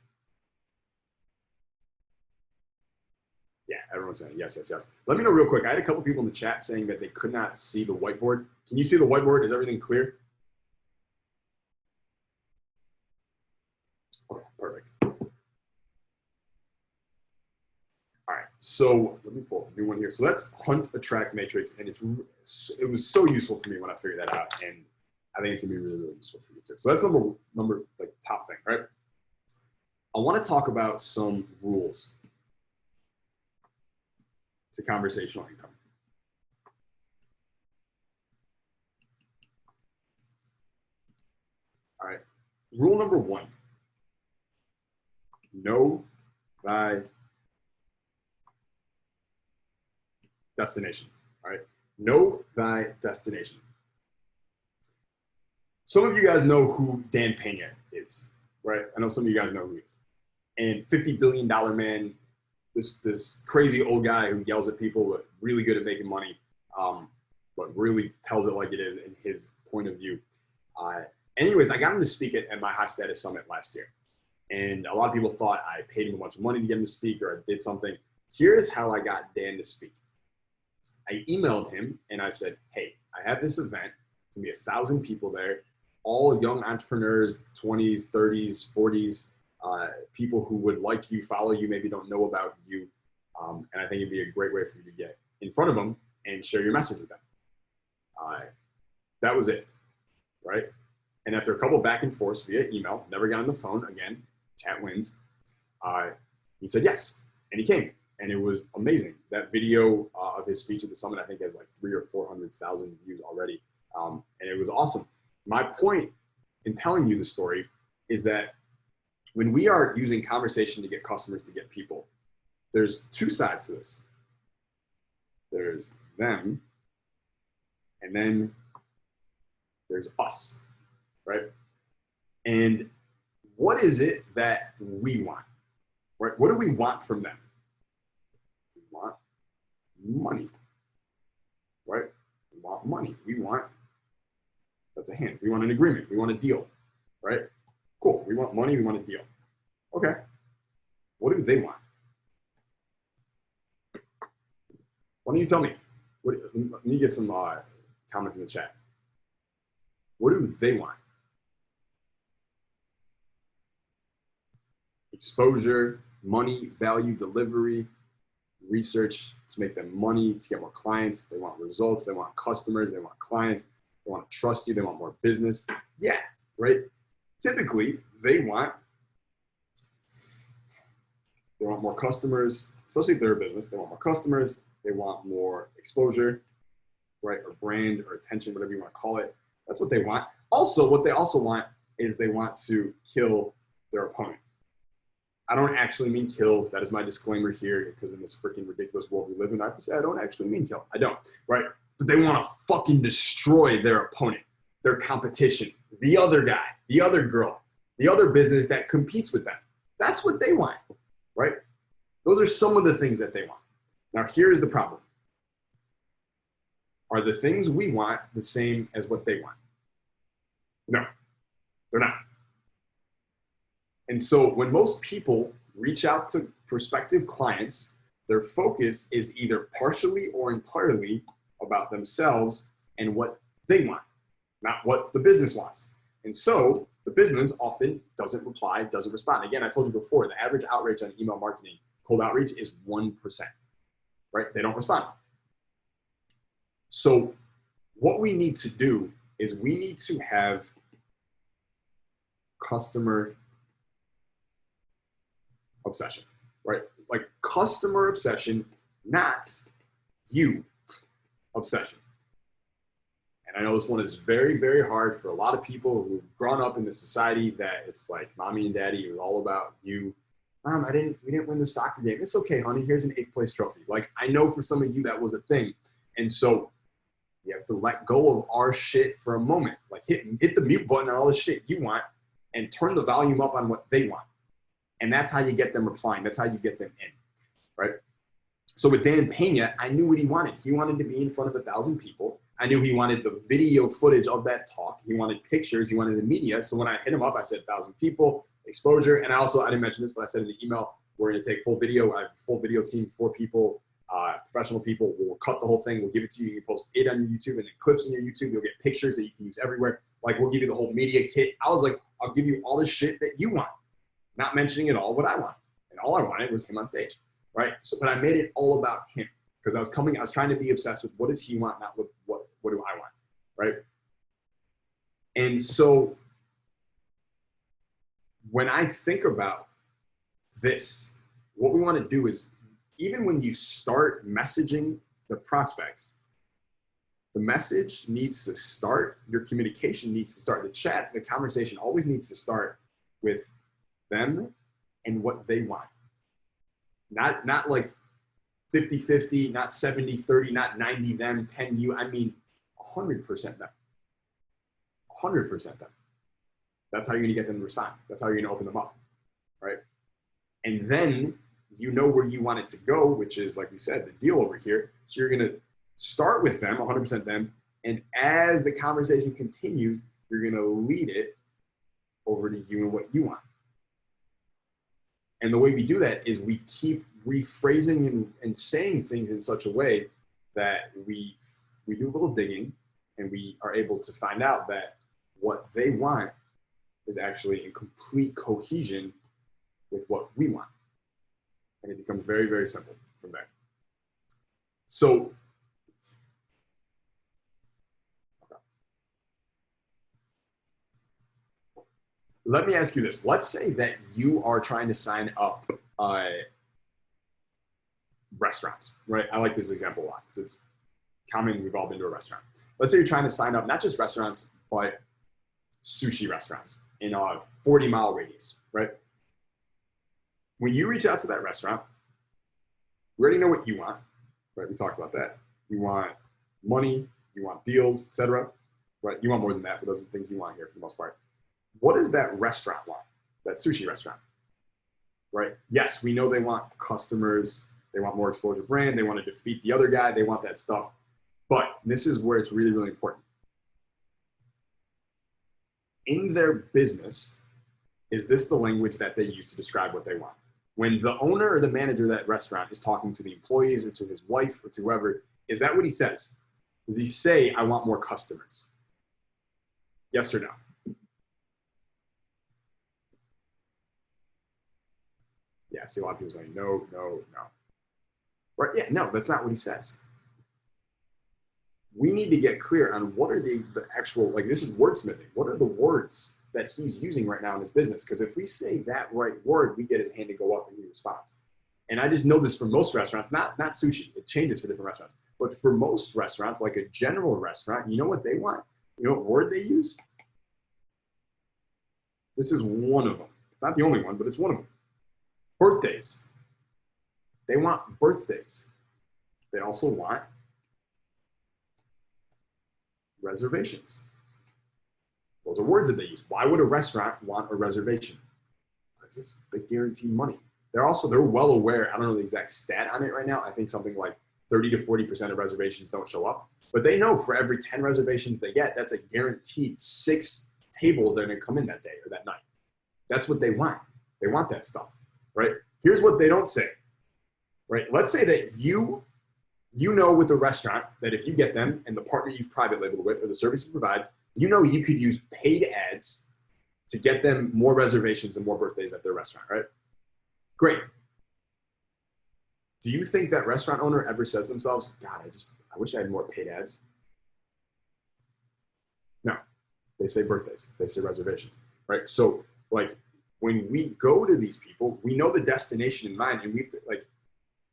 Yeah, everyone's saying yes, yes, yes. Let me know real quick. I had a couple people in the chat saying that they could not see the whiteboard. Can you see the whiteboard? Is everything clear? Okay, perfect. All right, so let me pull a new one here. So that's Hunt Attract Matrix, and it was so useful for me when I figured that out, and I think it's gonna be really, really useful for you too. So that's number like top thing, right? I want to talk about some rules to conversational income. All right, rule number 1, know thy destination. All right, know thy destination. Some of you guys know who Dan Pena is, right? I know some of you guys know who he is. And $50 billion man, this crazy old guy who yells at people, but really good at making money, but really tells it like it is in his point of view. Anyways, I got him to speak at my High Status Summit last year. And a lot of people thought I paid him a bunch of money to get him to speak or I did something. Here's how I got Dan to speak. I emailed him and I said, hey, I have this event. It's going to be 1,000 people there, all young entrepreneurs, 20s, 30s, 40s, people who would like you, follow you, maybe don't know about you. And I think it'd be a great way for you to get in front of them and share your message with them. That was it, right? And after a couple back and forths via email, never got on the phone again, chat wins, he said yes, and he came. And it was amazing. That video of his speech at the summit, I think, has like 300,000 or 400,000 views already. And it was awesome. My point in telling you the story is that when we are using conversation to get customers, to get people, there's two sides to this. There's them, and then there's us, right? And what is it that we want, right? What do we want from them? Want money, right? We want money. We want, that's a hint. We want an agreement. We want a deal, right? Cool. We want money. We want a deal. Okay. What do they want? Why don't you tell me? Let me get some comments in the chat. What do they want? Exposure, money, value, delivery, research to make them money, to get more clients. They want results. They want customers. They want clients. They want to trust you. They want more business. Yeah, right? Typically, they want more customers, especially if they're a business. They want more customers. They want more exposure, right? Or brand or attention, whatever you want to call it. That's what they want. Also, what they also want is they want to kill their opponent. I don't actually mean kill. That is my disclaimer here, because in this freaking ridiculous world we live in, I have to say I don't actually mean kill. I don't, right? But they want to fucking destroy their opponent, their competition, the other guy, the other girl, the other business that competes with them. That's what they want, right? Those are some of the things that they want. Now, here's the problem. Are the things we want the same as what they want? No, they're not. And so when most people reach out to prospective clients, their focus is either partially or entirely about themselves and what they want, not what the business wants. And so the business often doesn't reply, doesn't respond. Again, I told you before, the average outreach on email marketing, cold outreach, is 1%, right? They don't respond. So what we need to do is we need to have customer obsession, right? Like customer obsession, not you obsession. And I know this one is very, very hard for a lot of people who've grown up in the society that it's like mommy and daddy, it was all about you. Mom, we didn't win the soccer game. It's okay, honey. Here's an 8th place trophy. Like, I know for some of you that was a thing. And so you have to let go of our shit for a moment. Like hit the mute button on all the shit you want and turn the volume up on what they want. And that's how you get them replying. That's how you get them in, right? So with Dan Pena, I knew what he wanted. He wanted to be in front of 1,000 people. I knew he wanted the video footage of that talk. He wanted pictures. He wanted the media. So when I hit him up, I said 1,000 people, exposure. And I didn't mention this, but I said in the email, we're going to take full video. I have a full video team, 4 people, professional people. We'll cut the whole thing. We'll give it to you. You can post it on your YouTube and then clips on your YouTube. You'll get pictures that you can use everywhere. Like, we'll give you the whole media kit. I was like, I'll give you all the shit that you want, not mentioning at all what I want. And all I wanted was him on stage, right? So, but I made it all about him because I was trying to be obsessed with what does he want, not what do I want, right? And so when I think about this, what we want to do is, even when you start messaging the prospects, the message needs to start, your communication needs to start, the chat, the conversation always needs to start with them and what they want. Not like 50-50, not 70-30, not 90 them, 10 you. I mean 100% them. 100% them. That's how you're gonna get them to respond. That's how you're gonna open them up, right? And then you know where you want it to go, which is, like we said, the deal over here. So you're going to start with them, 100% them. And as the conversation continues, you're going to lead it over to you and what you want. And the way we do that is we keep rephrasing and saying things in such a way that we do a little digging, and we are able to find out that what they want is actually in complete cohesion with what we want. And it becomes very, very simple from there. So, let me ask you this. Let's say that you are trying to sign up restaurants, right? I like this example a lot because it's common. We've all been to a restaurant. Let's say you're trying to sign up not just restaurants, but sushi restaurants in a 40-mile radius, right? When you reach out to that restaurant, we already know what you want, right? We talked about that. You want money, you want deals, etc., right? You want more than that, but those are the things you want here for the most part. What does that restaurant want, that sushi restaurant, right? Yes, we know they want customers, they want more exposure brand, they want to defeat the other guy, they want that stuff. But this is where it's really, really important. In their business, is this the language that they use to describe what they want? When the owner or the manager of that restaurant is talking to the employees or to his wife or to whoever, is that what he says? Does he say, I want more customers? Yes or no? Yeah, I see a lot of people saying no, no, no. Right? Yeah, no, that's not what he says. We need to get clear on what are the actual, like this is wordsmithing. What are the words that he's using right now in his business? Because if we say that right word, we get his hand to go up and he responds. And I just know this for most restaurants, not sushi. It changes for different restaurants. But for most restaurants, like a general restaurant, you know what they want? You know what word they use? This is one of them. It's not the only one, but it's one of them. Birthdays. They want birthdays. They also want reservations. Those are words that they use. Why would a restaurant want a reservation? Because they guarantee money. They're well aware. I don't know the exact stat on it right now. I think something like 30 to 40% of reservations don't show up. But they know for every 10 reservations they get, that's a guaranteed 6 tables that are going to come in that day or that night. That's what they want. They want that stuff, right? Here's what they don't say, right? Let's say that you know with the restaurant that if you get them and the partner you've private labeled with or the service you provide, you know you could use paid ads to get them more reservations and more birthdays at their restaurant, right? Great. Do you think that restaurant owner ever says to themselves, God, I wish I had more paid ads? No, they say birthdays, they say reservations, right? So like when we go to these people, we know the destination in mind, and we have to, like,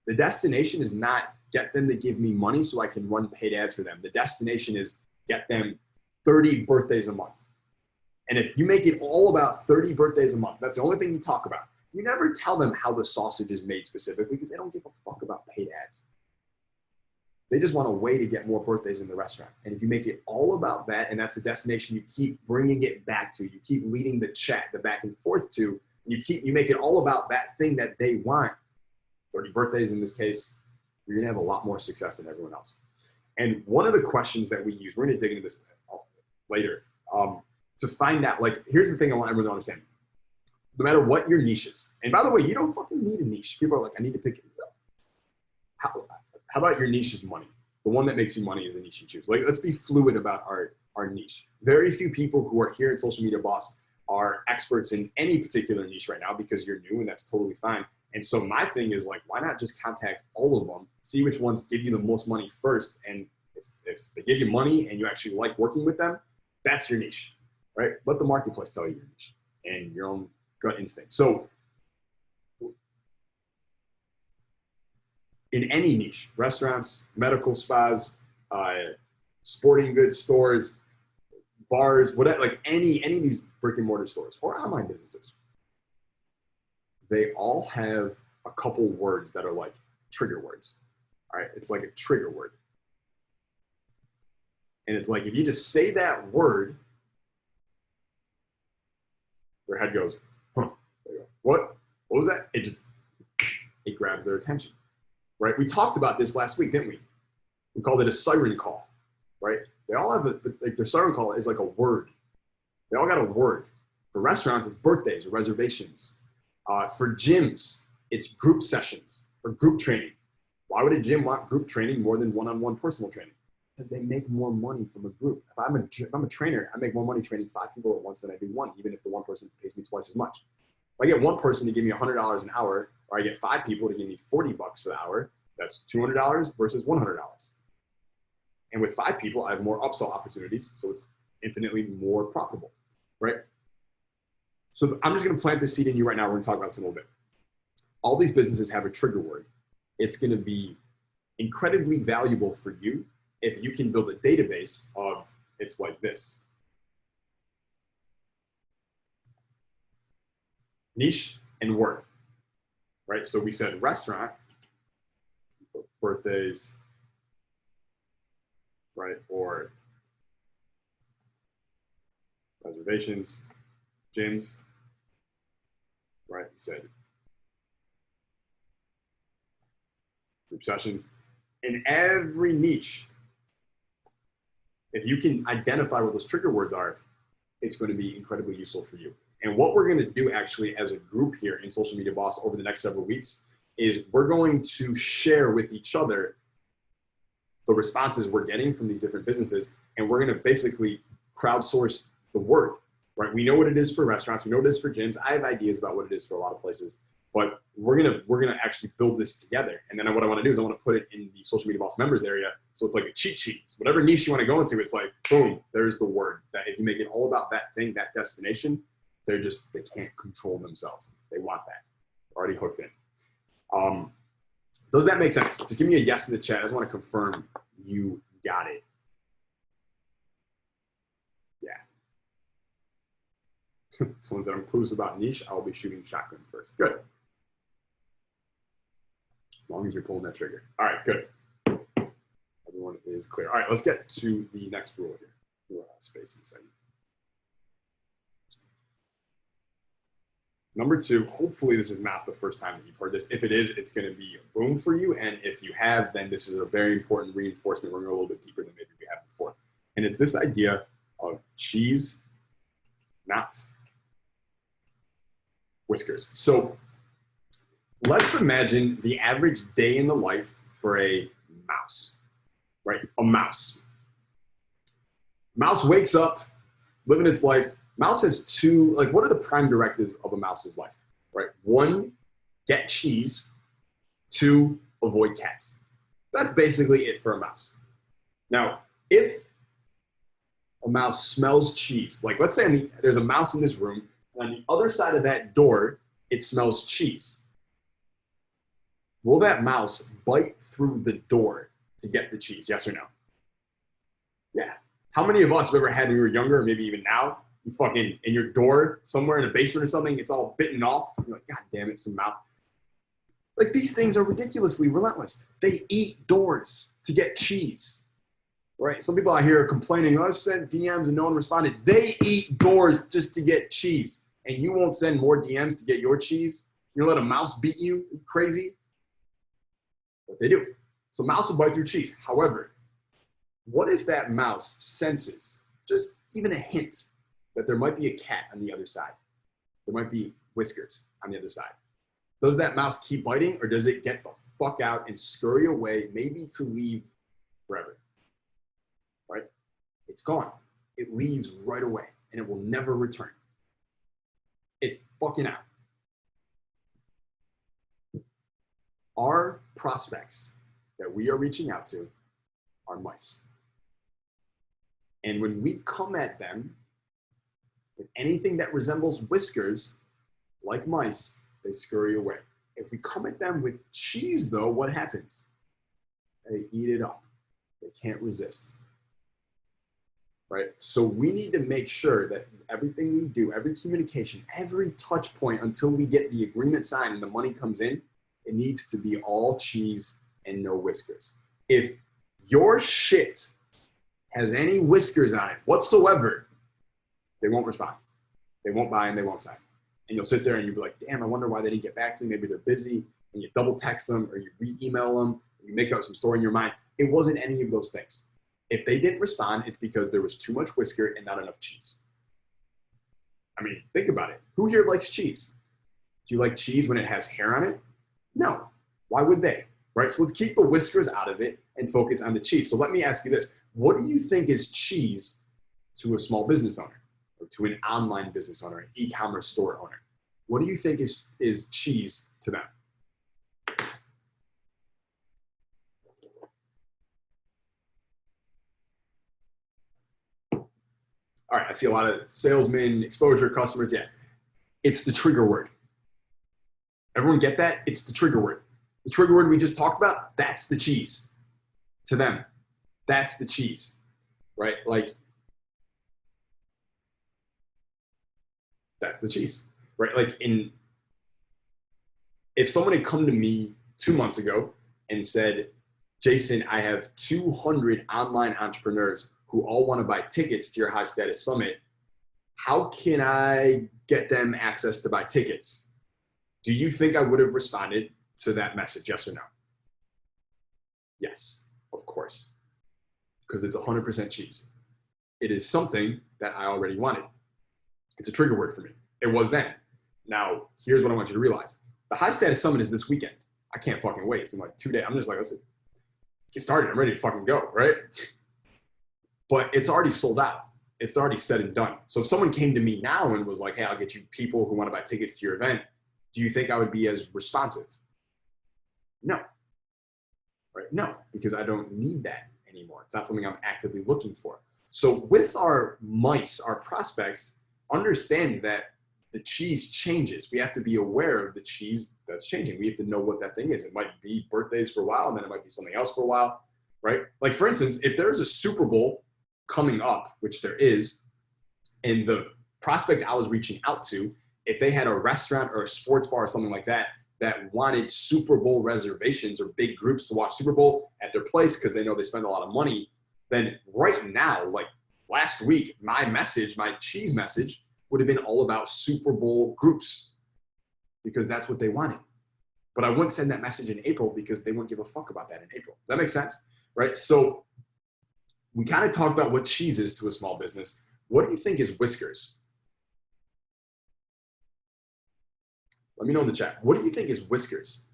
the destination is not get them to give me money so I can run paid ads for them. The destination is get them 30 birthdays a month. And if you make it all about 30 birthdays a month, that's the only thing you talk about. You never tell them how the sausage is made specifically because they don't give a fuck about paid ads. They just want a way to get more birthdays in the restaurant. And if you make it all about that, and that's a destination you keep bringing it back to, you keep leading the chat, the back and forth to, you make it all about that thing that they want, 30 birthdays in this case, you're gonna have a lot more success than everyone else. And one of the questions that we use, we're gonna dig into this later, to find out, like, here's the thing I want everyone to understand. No matter what your niche is, and by the way, you don't fucking need a niche. People are like, I need to pick it. How about your niche is money? The one that makes you money is the niche you choose. Like, let's be fluid about our niche. Very few people who are here at Social Media Boss are experts in any particular niche right now because you're new, and that's totally fine. And so my thing is, like, why not just contact all of them, see which ones give you the most money first, and if they give you money and you actually like working with them, that's your niche, right? Let the marketplace tell you your niche and your own gut instinct. So in any niche, restaurants, medical spas, sporting goods stores, bars, whatever, like any of these brick and mortar stores or online businesses, they all have a couple words that are like trigger words. All right, it's like a trigger word. And it's like, if you just say that word, their head goes, huh, there you go. What was that? It just it grabs their attention, right? We talked about this last week, didn't we? We called it a siren call, right? They all have like their siren call is like a word. They all got a word. For restaurants, it's birthdays or reservations. For gyms, it's group sessions or group training. Why would a gym want group training more than one-on-one personal training? Because they make more money from a group. If I'm a trainer, I make more money training 5 people at once than I do one, even if the one person pays me twice as much. If I get one person to give me $100 an hour, or I get 5 people to give me $40 for the hour, that's $200 versus $100. And with 5 people, I have more upsell opportunities, so it's infinitely more profitable, right? So I'm just gonna plant the seed in you right now. We're gonna talk about this in a little bit. All these businesses have a trigger word. It's gonna be incredibly valuable for you if you can build a database of, it's like this. Niche and word, right? So we said restaurant, birthdays, right? Or reservations, gyms, right? We said group sessions. In every niche, if you can identify what those trigger words are, it's going to be incredibly useful for you. And what we're going to do actually as a group here in Social Media Boss over the next several weeks is we're going to share with each other the responses we're getting from these different businesses. And we're going to basically crowdsource the word, right? We know what it is for restaurants. We know what it is for gyms. I have ideas about what it is for a lot of places, but we're gonna actually build this together. And then what I want to do is I want to put it in the Social Media Boss members area. So it's like a cheat sheet. So whatever niche you want to go into, it's like, boom, there's the word. That if you make it all about that thing, that destination, they can't control themselves. They want that. Already hooked in. Does that make sense? Just give me a yes in the chat. I just want to confirm you got it. Yeah. Someone said I'm clueless about niche. I'll be shooting shotguns first. Good. As long as you're pulling that trigger. All right, good. Everyone is clear. All right, let's get to the next rule here. Space and second. Number 2, hopefully this is not the first time that you've heard this. If it is, it's going to be a boom for you. And if you have, then this is a very important reinforcement. We're going to go a little bit deeper than maybe we have before. And it's this idea of cheese, not whiskers. So let's imagine the average day in the life for a mouse, right? A mouse. Mouse wakes up, living its life. Mouse has 2, like what are the prime directives of a mouse's life, right? 1, get cheese. 2, avoid cats. That's basically it for a mouse. Now, if a mouse smells cheese, like let's say there's a mouse in this room, and on the other side of that door, it smells cheese. Will that mouse bite through the door to get the cheese? Yes or no? Yeah. How many of us have ever had when we were younger, or maybe even now, you fucking in your door somewhere in a basement or something, it's all bitten off. You're like, God damn it, some mouse. Like these things are ridiculously relentless. They eat doors to get cheese, right? Some people out here are complaining, I sent DMs and no one responded. They eat doors just to get cheese. And you won't send more DMs to get your cheese? You're gonna let a mouse beat you? Are you crazy? But they do. So mouse will bite through cheese. However, what if that mouse senses just even a hint that there might be a cat on the other side? There might be whiskers on the other side. Does that mouse keep biting, or does it get the fuck out and scurry away, maybe to leave forever? Right? It's gone. It leaves right away, and it will never return. It's fucking out. Our prospects that we are reaching out to are mice. And when we come at them with anything that resembles whiskers, like mice, they scurry away. If we come at them with cheese, though, what happens? They eat it up. They can't resist. Right? So we need to make sure that everything we do, every communication, every touch point until we get the agreement signed and the money comes in, it needs to be all cheese and no whiskers. If your shit has any whiskers on it whatsoever, they won't respond. They won't buy and they won't sign. And you'll sit there and you'll be like, damn, I wonder why they didn't get back to me. Maybe they're busy. and you double text them or you re-email them, you make up some story in your mind. It wasn't any of those things. If they didn't respond, it's because there was too much whisker and not enough cheese. I mean, think about it. Who here likes cheese? Do you like cheese when it has hair on it? No. Why would they? Right? So let's keep the whiskers out of it and focus on the cheese. So let me ask you this. What do you think is cheese to a small business owner or to an online business owner, an e-commerce store owner? What do you think is cheese to them? All right, I see a lot of salesmen, exposure, customers. Yeah, it's the trigger word. Everyone get that? It's the trigger word. The trigger word we just talked about, that's the cheese to them. That's the cheese, right? Like, that's the cheese, right? Like if someone had come to me 2 months ago and said, Jason, I have 200 online entrepreneurs who all want to buy tickets to your high status summit. How can I get them access to buy tickets? Do you think I would have responded to that message? Yes or no? Yes, of course, because it's 100% cheese. It is something that I already wanted. It's a trigger word for me. It was then. Now, here's what I want you to realize. The high status summit is this weekend. I can't fucking wait. It's in like 2 days. I'm just like, let's get started. I'm ready to fucking go, right? But it's already sold out. It's already said and done. So if someone came to me now and was like, hey, I'll get you people who want to buy tickets to your event, do you think I would be as responsive? No. Right? No, because I don't need that anymore. It's not something I'm actively looking for. So with our mice, our prospects, understand that the cheese changes. We have to be aware of the cheese that's changing. We have to know what that thing is. It might be birthdays for a while, and then it might be something else for a while, right? Like for instance, if there's a Super Bowl coming up, which there is, and the prospect I was reaching out to, if they had a restaurant or a sports bar or something like that, that wanted Super Bowl reservations or big groups to watch Super Bowl at their place because they know they spend a lot of money, then right now, like last week, my message, my cheese message would have been all about Super Bowl groups because that's what they wanted. But I wouldn't send that message in April because they wouldn't give a fuck about that in April. Does that make sense? Right? So we kind of talked about what cheese is to a small business. What do you think is whiskers? Let me know in the chat. What do you think is whiskers?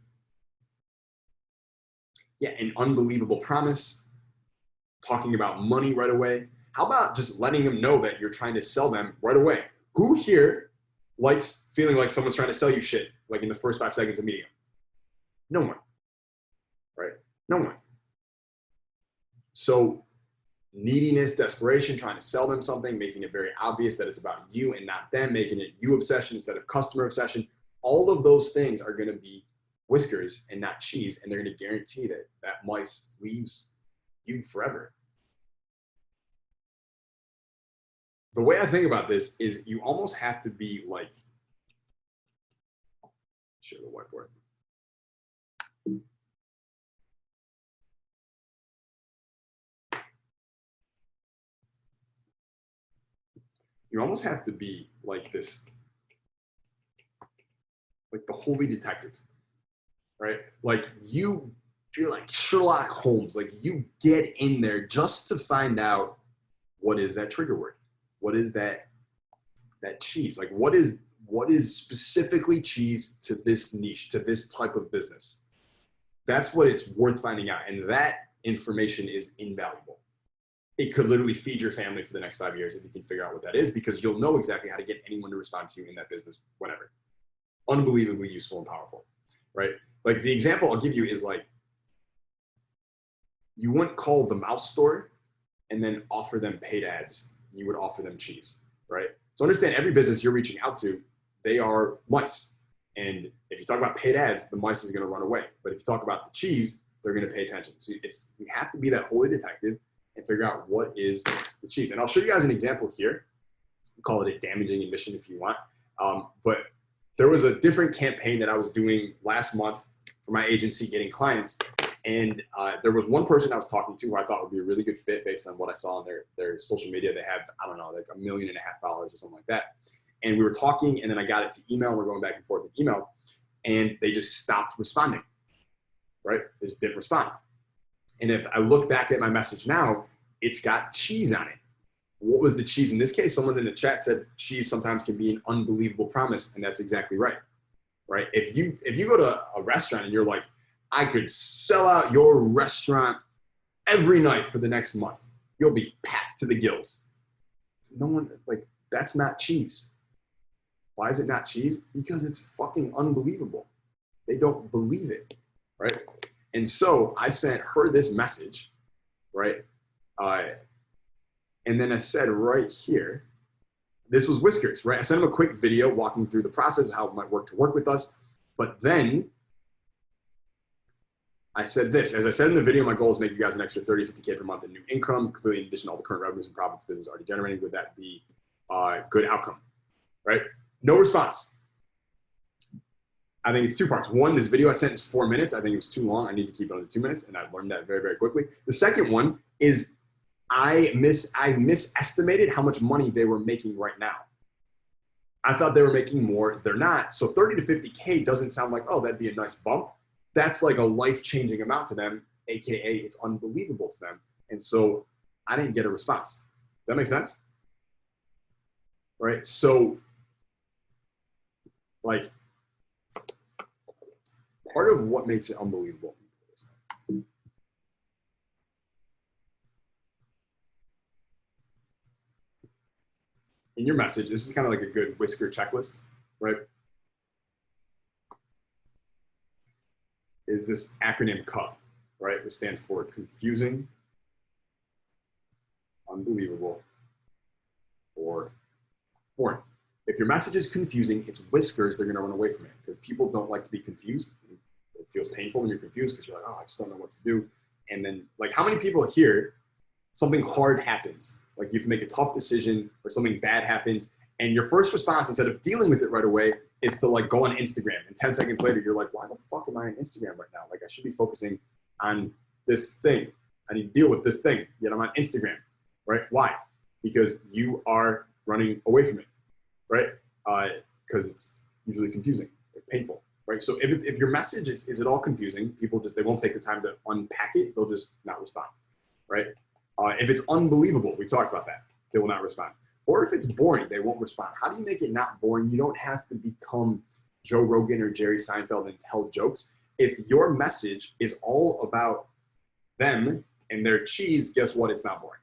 Yeah, an unbelievable promise, talking about money right away. How about just letting them know that you're trying to sell them right away? Who here likes feeling like someone's trying to sell you shit, like in the first 5 seconds of meeting them? No one, right? No one. So neediness, desperation, trying to sell them something, making it very obvious that it's about you and not them, making it you obsession instead of customer obsession. All of those things are going to be whiskers and not cheese, and they're going to guarantee that that mice leaves you forever. The way I think about this is you almost have to be like, share the whiteboard. You almost have to be like this, like the holy detective, right? Like you're like Sherlock Holmes, like you get in there just to find out what is that trigger word? What is that cheese? Like what is specifically cheese to this niche, to this type of business? That's what it's worth finding out. And that information is invaluable. It could literally feed your family for the next 5 years if you can figure out what that is, because you'll know exactly how to get anyone to respond to you in that business, whenever. Unbelievably useful and powerful, right? Like the example I'll give you is like, you wouldn't call the mouse store and then offer them paid ads. You would offer them cheese, right? So understand every business you're reaching out to, they are mice. And if you talk about paid ads, the mice is going to run away. But if you talk about the cheese, they're going to pay attention. So we have to be that holy detective and figure out what is the cheese. And I'll show you guys an example here. Call it a damaging admission if you want. But there was a different campaign that I was doing last month for my agency getting clients. And there was one person I was talking to who I thought would be a really good fit based on what I saw on their social media. They have, I don't know, like 1.5 million followers or something like that. And we were talking, and then I got it to email. We're going back and forth with email. and they just stopped responding, right? They just didn't respond. And if I look back at my message now, it's got cheese on it. What was the cheese? In this case, someone in the chat said cheese sometimes can be an unbelievable promise, and that's exactly right, right? If you go to a restaurant and you're like, I could sell out your restaurant every night for the next month, you'll be packed to the gills. No one, like, that's not cheese. Why is it not cheese? Because it's fucking unbelievable. They don't believe it, right? And so I sent her this message, right? And then I said right here, this was Whiskers, right? I sent him a quick video walking through the process of how it might work to work with us. But then I said this, as I said in the video, my goal is to make you guys an extra 30, 50K per month in new income, completely in addition to all the current revenues and profits the business is already generating. Would that be a good outcome, right? No response. I think it's two parts. One, this video I sent is 4 minutes. I think it was too long. I need to keep it under 2 minutes, and I learned that very, very quickly. The second one is I misestimated how much money they were making right now. I thought they were making more. They're not. So 30 to 50K doesn't sound like, oh, that'd be a nice bump. That's like a life-changing amount to them, AKA it's unbelievable to them. And so I didn't get a response. Does that make sense? Right? So, like, part of what makes it unbelievable in your message, this is kind of like a good Whisker checklist, right? Is this acronym CUB, right? Which stands for confusing, unbelievable, or boring. If your message is confusing, it's Whiskers, they're gonna run away from it because people don't like to be confused. It feels painful when you're confused because you're like, oh, I just don't know what to do. And then, like, how many people here, something hard happens, like you have to make a tough decision or something bad happens, and your first response, instead of dealing with it right away, is to like go on Instagram, and 10 seconds later, you're like, why the fuck am I on Instagram right now? Like, I should be focusing on this thing. I need to deal with this thing, yet I'm on Instagram, right? Why? Because you are running away from it, right? Because it's usually confusing, or painful, right? So if your message is at all confusing, people just, they won't take the time to unpack it. They'll just not respond, right? If it's unbelievable, we talked about that, they will not respond. Or if it's boring, they won't respond. How do you make it not boring? You don't have to become Joe Rogan or Jerry Seinfeld and tell jokes. If your message is all about them and their cheese, guess what? It's not boring,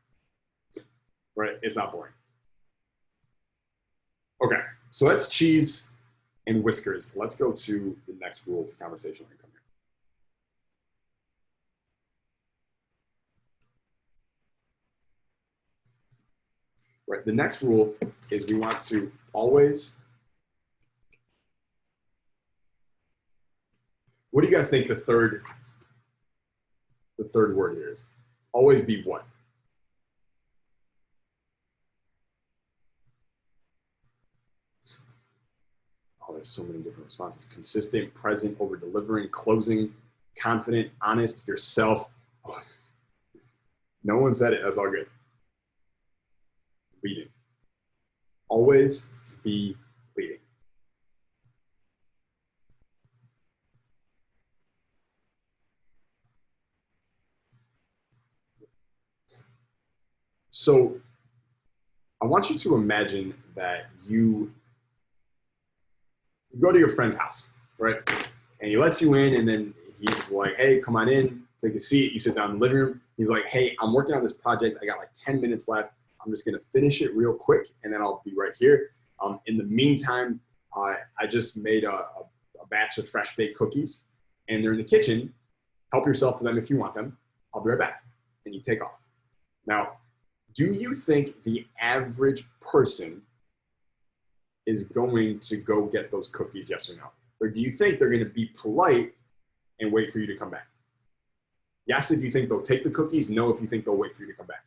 right? It's not boring. Okay, so that's cheese and Whiskers. Let's go to the next rule to conversational income here. Right, the next rule is we want to always, what do you guys think the third word here is? Always be what? Oh, there's so many different responses. Consistent, present, over delivering, closing, confident, honest, yourself. Oh, no one said it, that's all good. Leading. Always be leading. So I want you to imagine that you go to your friend's house, right? And he lets you in, and then he's like, hey, come on in, take a seat. You sit down in the living room. He's like, hey, I'm working on this project. I got like 10 minutes left. I'm just gonna finish it real quick, and then I'll be right here. In the meantime, I just made a batch of fresh baked cookies, and they're in the kitchen. Help yourself to them if you want them. I'll be right back. And you take off. Now, do you think the average person is going to go get those cookies, yes or no? Or do you think they're gonna be polite and wait for you to come back? Yes, if you think they'll take the cookies. No, if you think they'll wait for you to come back.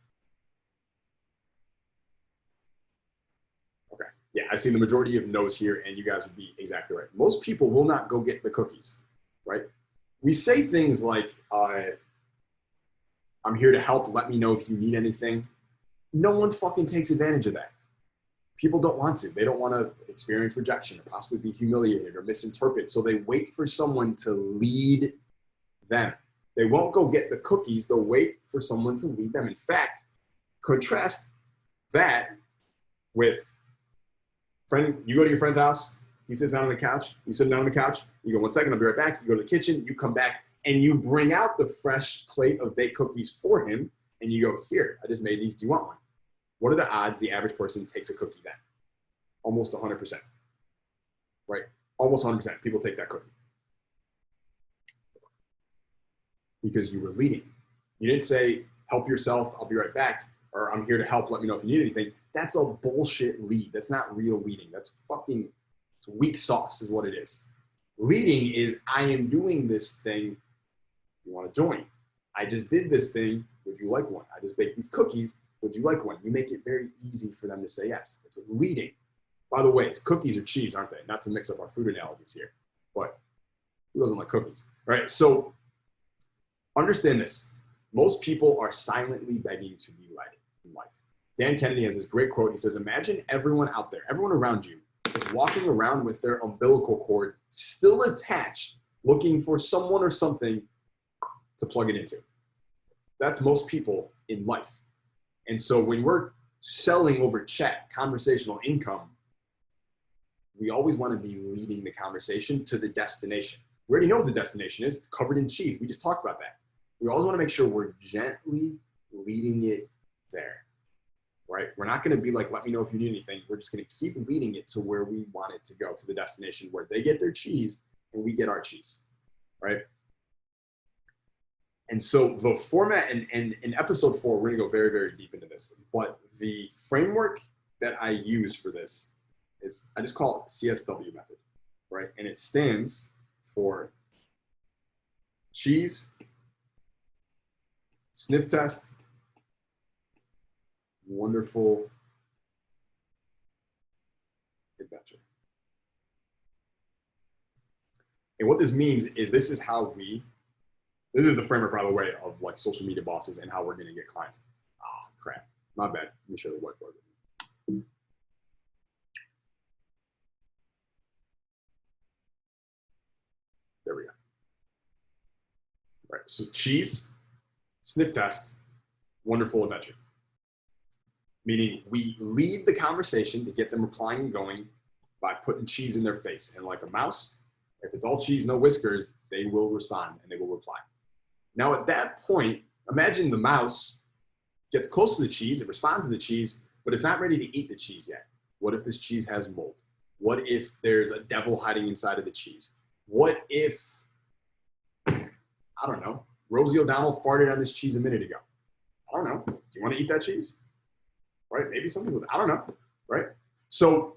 Okay, yeah, I see the majority of no's here, and you guys would be exactly right. Most people will not go get the cookies, right? We say things like, I'm here to help, let me know if you need anything. No one fucking takes advantage of that. People don't want to. They don't want to experience rejection or possibly be humiliated or misinterpreted. So they wait for someone to lead them. They won't go get the cookies. They'll wait for someone to lead them. In fact, contrast that with friend. You go to your friend's house. He sits down on the couch. You sit down on the couch. You go, 1 second, I'll be right back. You go to the kitchen. You come back and you bring out the fresh plate of baked cookies for him. And you go, here, I just made these. Do you want one? What are the odds the average person takes a cookie then? Almost 100%, right? Almost 100% people take that cookie. Because you were leading. You didn't say, help yourself, I'll be right back, or I'm here to help, let me know if you need anything. That's a bullshit lead. That's not real leading. That's fucking weak sauce is what it is. Leading is, I am doing this thing, you want to join. I just did this thing, would you like one? I just baked these cookies, would you like one? You make it very easy for them to say yes. It's leading. By the way, cookies are cheese, aren't they? Not to mix up our food analogies here, but who doesn't like cookies? All right, so understand this. Most people are silently begging to be led in life. Dan Kennedy has this great quote. He says, imagine everyone out there, everyone around you is walking around with their umbilical cord still attached, looking for someone or something to plug it into. That's most people in life. And so when we're selling over chat, conversational income, we always want to be leading the conversation to the destination. We already know what the destination is, covered in cheese. We just talked about that. We always want to make sure we're gently leading it there, right? We're not going to be like, let me know if you need anything. We're just going to keep leading it to where we want it to go, to the destination where they get their cheese and we get our cheese, right? And so the format, and in episode 4, we're going to go very, very deep into this. But the framework that I use for this is, I just call it CSW method, right? And it stands for cheese, sniff test, wonderful adventure. And what this means is this is the framework, by the way, of like social media bosses and how we're going to get clients. Oh, crap. My bad. Let me share the whiteboard with you. There we go. All right. So cheese, sniff test, wonderful adventure. Meaning we lead the conversation to get them replying and going by putting cheese in their face. And like a mouse, if it's all cheese, no whiskers, they will respond and they will reply. Now at that point, imagine the mouse gets close to the cheese, it responds to the cheese, but it's not ready to eat the cheese yet. What if this cheese has mold? What if there's a devil hiding inside of the cheese? What if, I don't know, Rosie O'Donnell farted on this cheese a minute ago? I don't know. Do you want to eat that cheese? Right? Maybe something with, I don't know. Right? So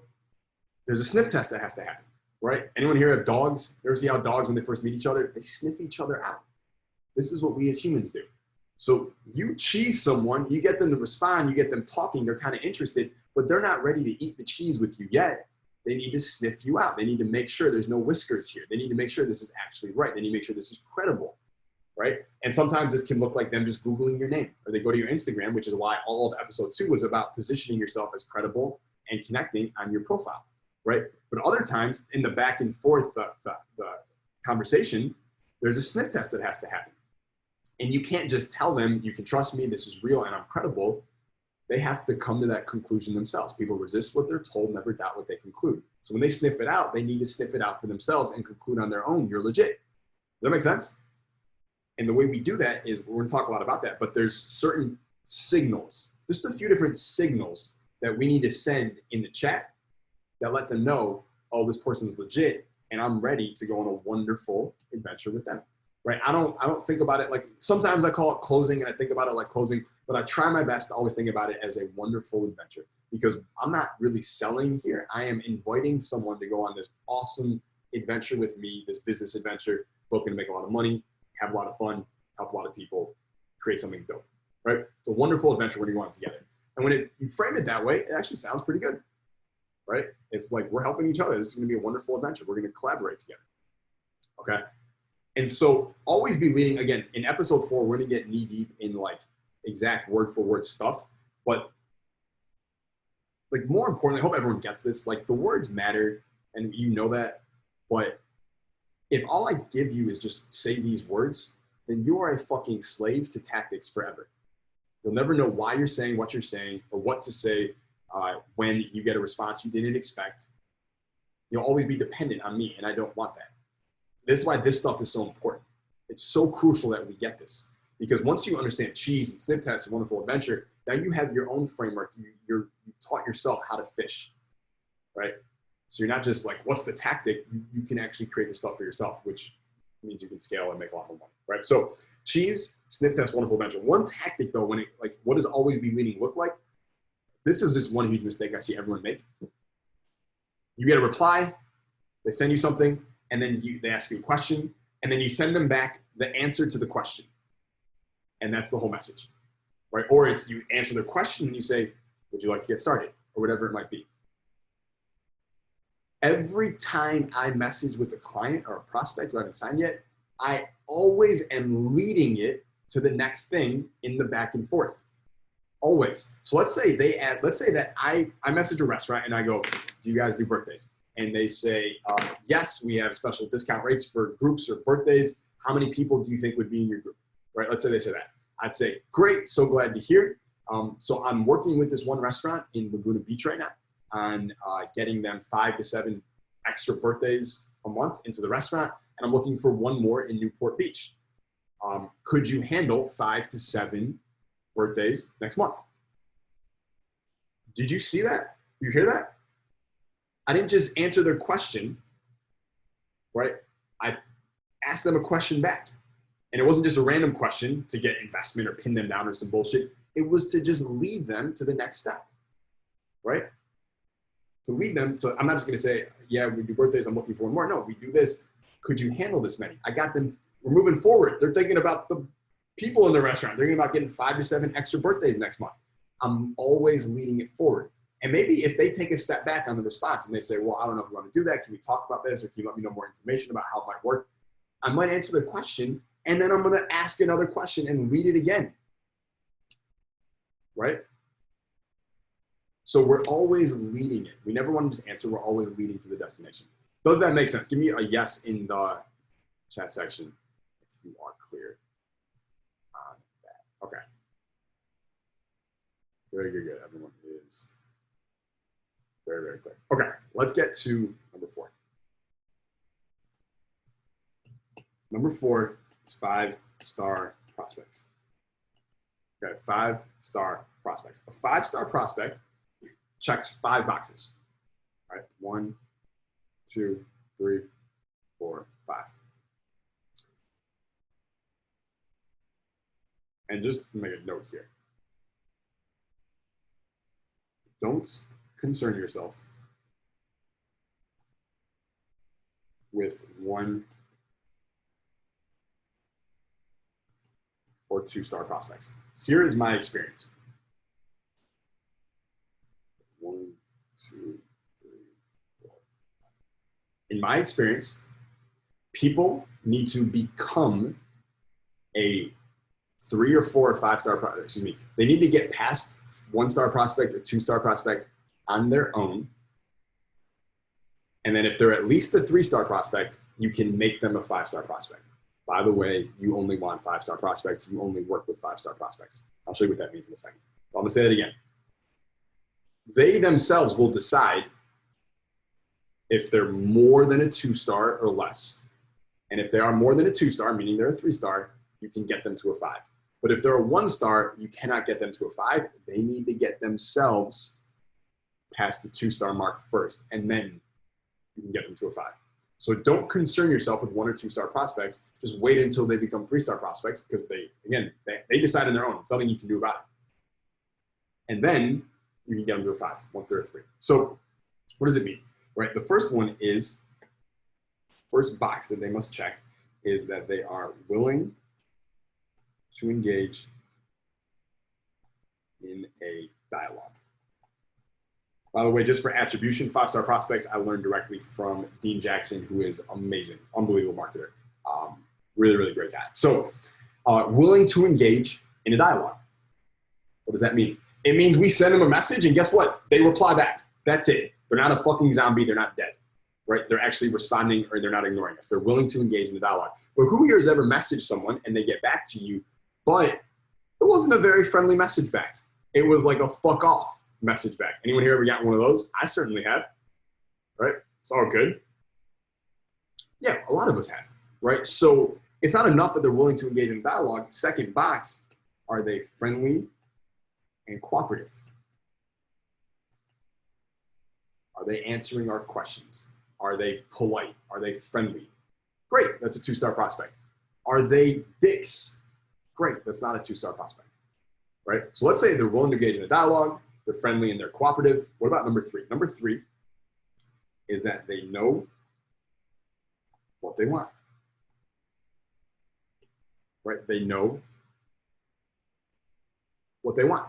there's a sniff test that has to happen. Right? Anyone here have dogs? You ever see how dogs, when they first meet each other, they sniff each other out? This is what we as humans do. So you cheese someone, you get them to respond, you get them talking, they're kind of interested, but they're not ready to eat the cheese with you yet. They need to sniff you out. They need to make sure there's no whiskers here. They need to make sure this is actually right. They need to make sure this is credible, right? And sometimes this can look like them just Googling your name, or they go to your Instagram, which is why all of episode 2 was about positioning yourself as credible and connecting on your profile, right? But other times in the back and forth, the conversation, there's a sniff test that has to happen. And you can't just tell them, you can trust me, this is real and I'm credible. They have to come to that conclusion themselves. People resist what they're told, never doubt what they conclude. So when they sniff it out, they need to sniff it out for themselves and conclude on their own, you're legit. Does that make sense? And the way we do that is, we're gonna talk a lot about that, but there's certain signals, just a few different signals that we need to send in the chat that let them know, oh, this person's legit and I'm ready to go on a wonderful adventure with them. Right? I don't think about it like, sometimes I call it closing and I think about it like closing, but I try my best to always think about it as a wonderful adventure, because I'm not really selling here. I am inviting someone to go on this awesome adventure with me, this business adventure, both gonna make a lot of money, have a lot of fun, help a lot of people, create something dope, right? It's a wonderful adventure when you go on together. And when you frame it that way, it actually sounds pretty good, right? It's like, we're helping each other. This is gonna be a wonderful adventure. We're gonna collaborate together, okay? And so always be leading. Again, in episode 4, we're gonna get knee deep in like exact word for word stuff, but like more importantly, I hope everyone gets this. Like the words matter, and you know that. But if all I give you is just say these words, then you are a fucking slave to tactics forever. You'll never know why you're saying what you're saying or what to say when you get a response you didn't expect. You'll always be dependent on me, and I don't want that. This is why this stuff is so important. It's so crucial that we get this. Because once you understand cheese and sniff test and wonderful adventure, now you have your own framework. You've taught yourself how to fish, right? So you're not just like, what's the tactic? You can actually create the stuff for yourself, which means you can scale and make a lot more money, right? So cheese, sniff test, wonderful adventure. One tactic though, when it like, what does always be leading look like? This is just one huge mistake I see everyone make. You get a reply, they send you something, and then they ask you a question, and then you send them back the answer to the question. And that's the whole message, right? Or it's you answer their question and you say, would you like to get started? Or whatever it might be. Every time I message with a client or a prospect who I haven't signed yet, I always am leading it to the next thing in the back and forth. Always. So let's say that I message a restaurant and I go, do you guys do birthdays? And they say, yes, we have special discount rates for groups or birthdays. How many people do you think would be in your group? Right? Let's say they say that. I'd say, great, so glad to hear. So I'm working with this one restaurant in Laguna Beach right now on getting them 5 to 7 extra birthdays a month into the restaurant. And I'm looking for one more in Newport Beach. Could you handle 5 to 7 birthdays next month? Did you see that? You hear that? I didn't just answer their question, right? I asked them a question back. And it wasn't just a random question to get investment or pin them down or some bullshit. It was to just lead them to the next step, right? To lead them to, I'm not just gonna say, yeah, we do birthdays, I'm looking for one more. No, we do this. Could you handle this many? I got them, we're moving forward. They're thinking about the people in the restaurant. They're thinking about getting 5 to 7 extra birthdays next month. I'm always leading it forward. And maybe if they take a step back on the response and they say, well, I don't know if we want to do that. Can we talk about this? Or can you let me know more information about how it might work? I might answer their question. And then I'm going to ask another question and read it again, right? So we're always leading it. We never want to just answer. We're always leading to the destination. Does that make sense? Give me a yes in the chat section if you are clear on that. Okay. Very good, good. Everyone is very, very clear. Okay, let's get to number 4. Number 4 is 5-star prospects. Okay, 5-star prospects. A 5-star prospect checks 5 boxes. All right, 1, 2, 3, 4, 5. And just make a note here. Don't concern yourself with 1 or 2-star prospects. Here is my experience. 1, 2, 3, 4. In my experience, people need to become a 3 or 4 or 5-star prospect. Excuse me. They need to get past 1-star prospect or 2-star prospect on their own. And then if they're at least a 3-star prospect, you can make them a 5-star prospect. By the way, you only want 5-star prospects. You only work with 5-star prospects. I'll show you what that means in a second. But I'm gonna say that again. They themselves will decide if they're more than a 2-star or less. And if they are more than a 2-star, meaning they're a 3-star, you can get them to a 5. But if they're a 1-star, you cannot get them to a 5. They need to get themselves past the 2-star mark first, and then you can get them to a 5. So don't concern yourself with 1 or 2-star prospects. Just wait until they become 3-star prospects, because they decide on their own. There's nothing you can do about it. And then you can get them to a 5 once they're a 3. So what does it mean? Right. The first one is, first box that they must check is that they are willing to engage in a dialogue. By the way, just for attribution, 5-star prospects, I learned directly from Dean Jackson, who is amazing, unbelievable marketer. Really, really great guy. So willing to engage in a dialogue. What does that mean? It means we send them a message and guess what? They reply back. That's it. They're not a fucking zombie. They're not dead, right? They're actually responding or they're not ignoring us. They're willing to engage in the dialogue. But who here has ever messaged someone and they get back to you, but it wasn't a very friendly message back? It was like a fuck off message back. Anyone here ever got one of those? I certainly have, right? It's all good. Yeah, a lot of us have, right? So it's not enough that they're willing to engage in dialogue. Second box, are they friendly and cooperative? Are they answering our questions? Are they polite? Are they friendly? Great, that's a 2-star prospect. Are they dicks? Great, that's not a 2-star prospect, right? So let's say they're willing to engage in a dialogue, they're friendly and they're cooperative. What about number 3? Number 3 is that they know what they want, right? They know what they want.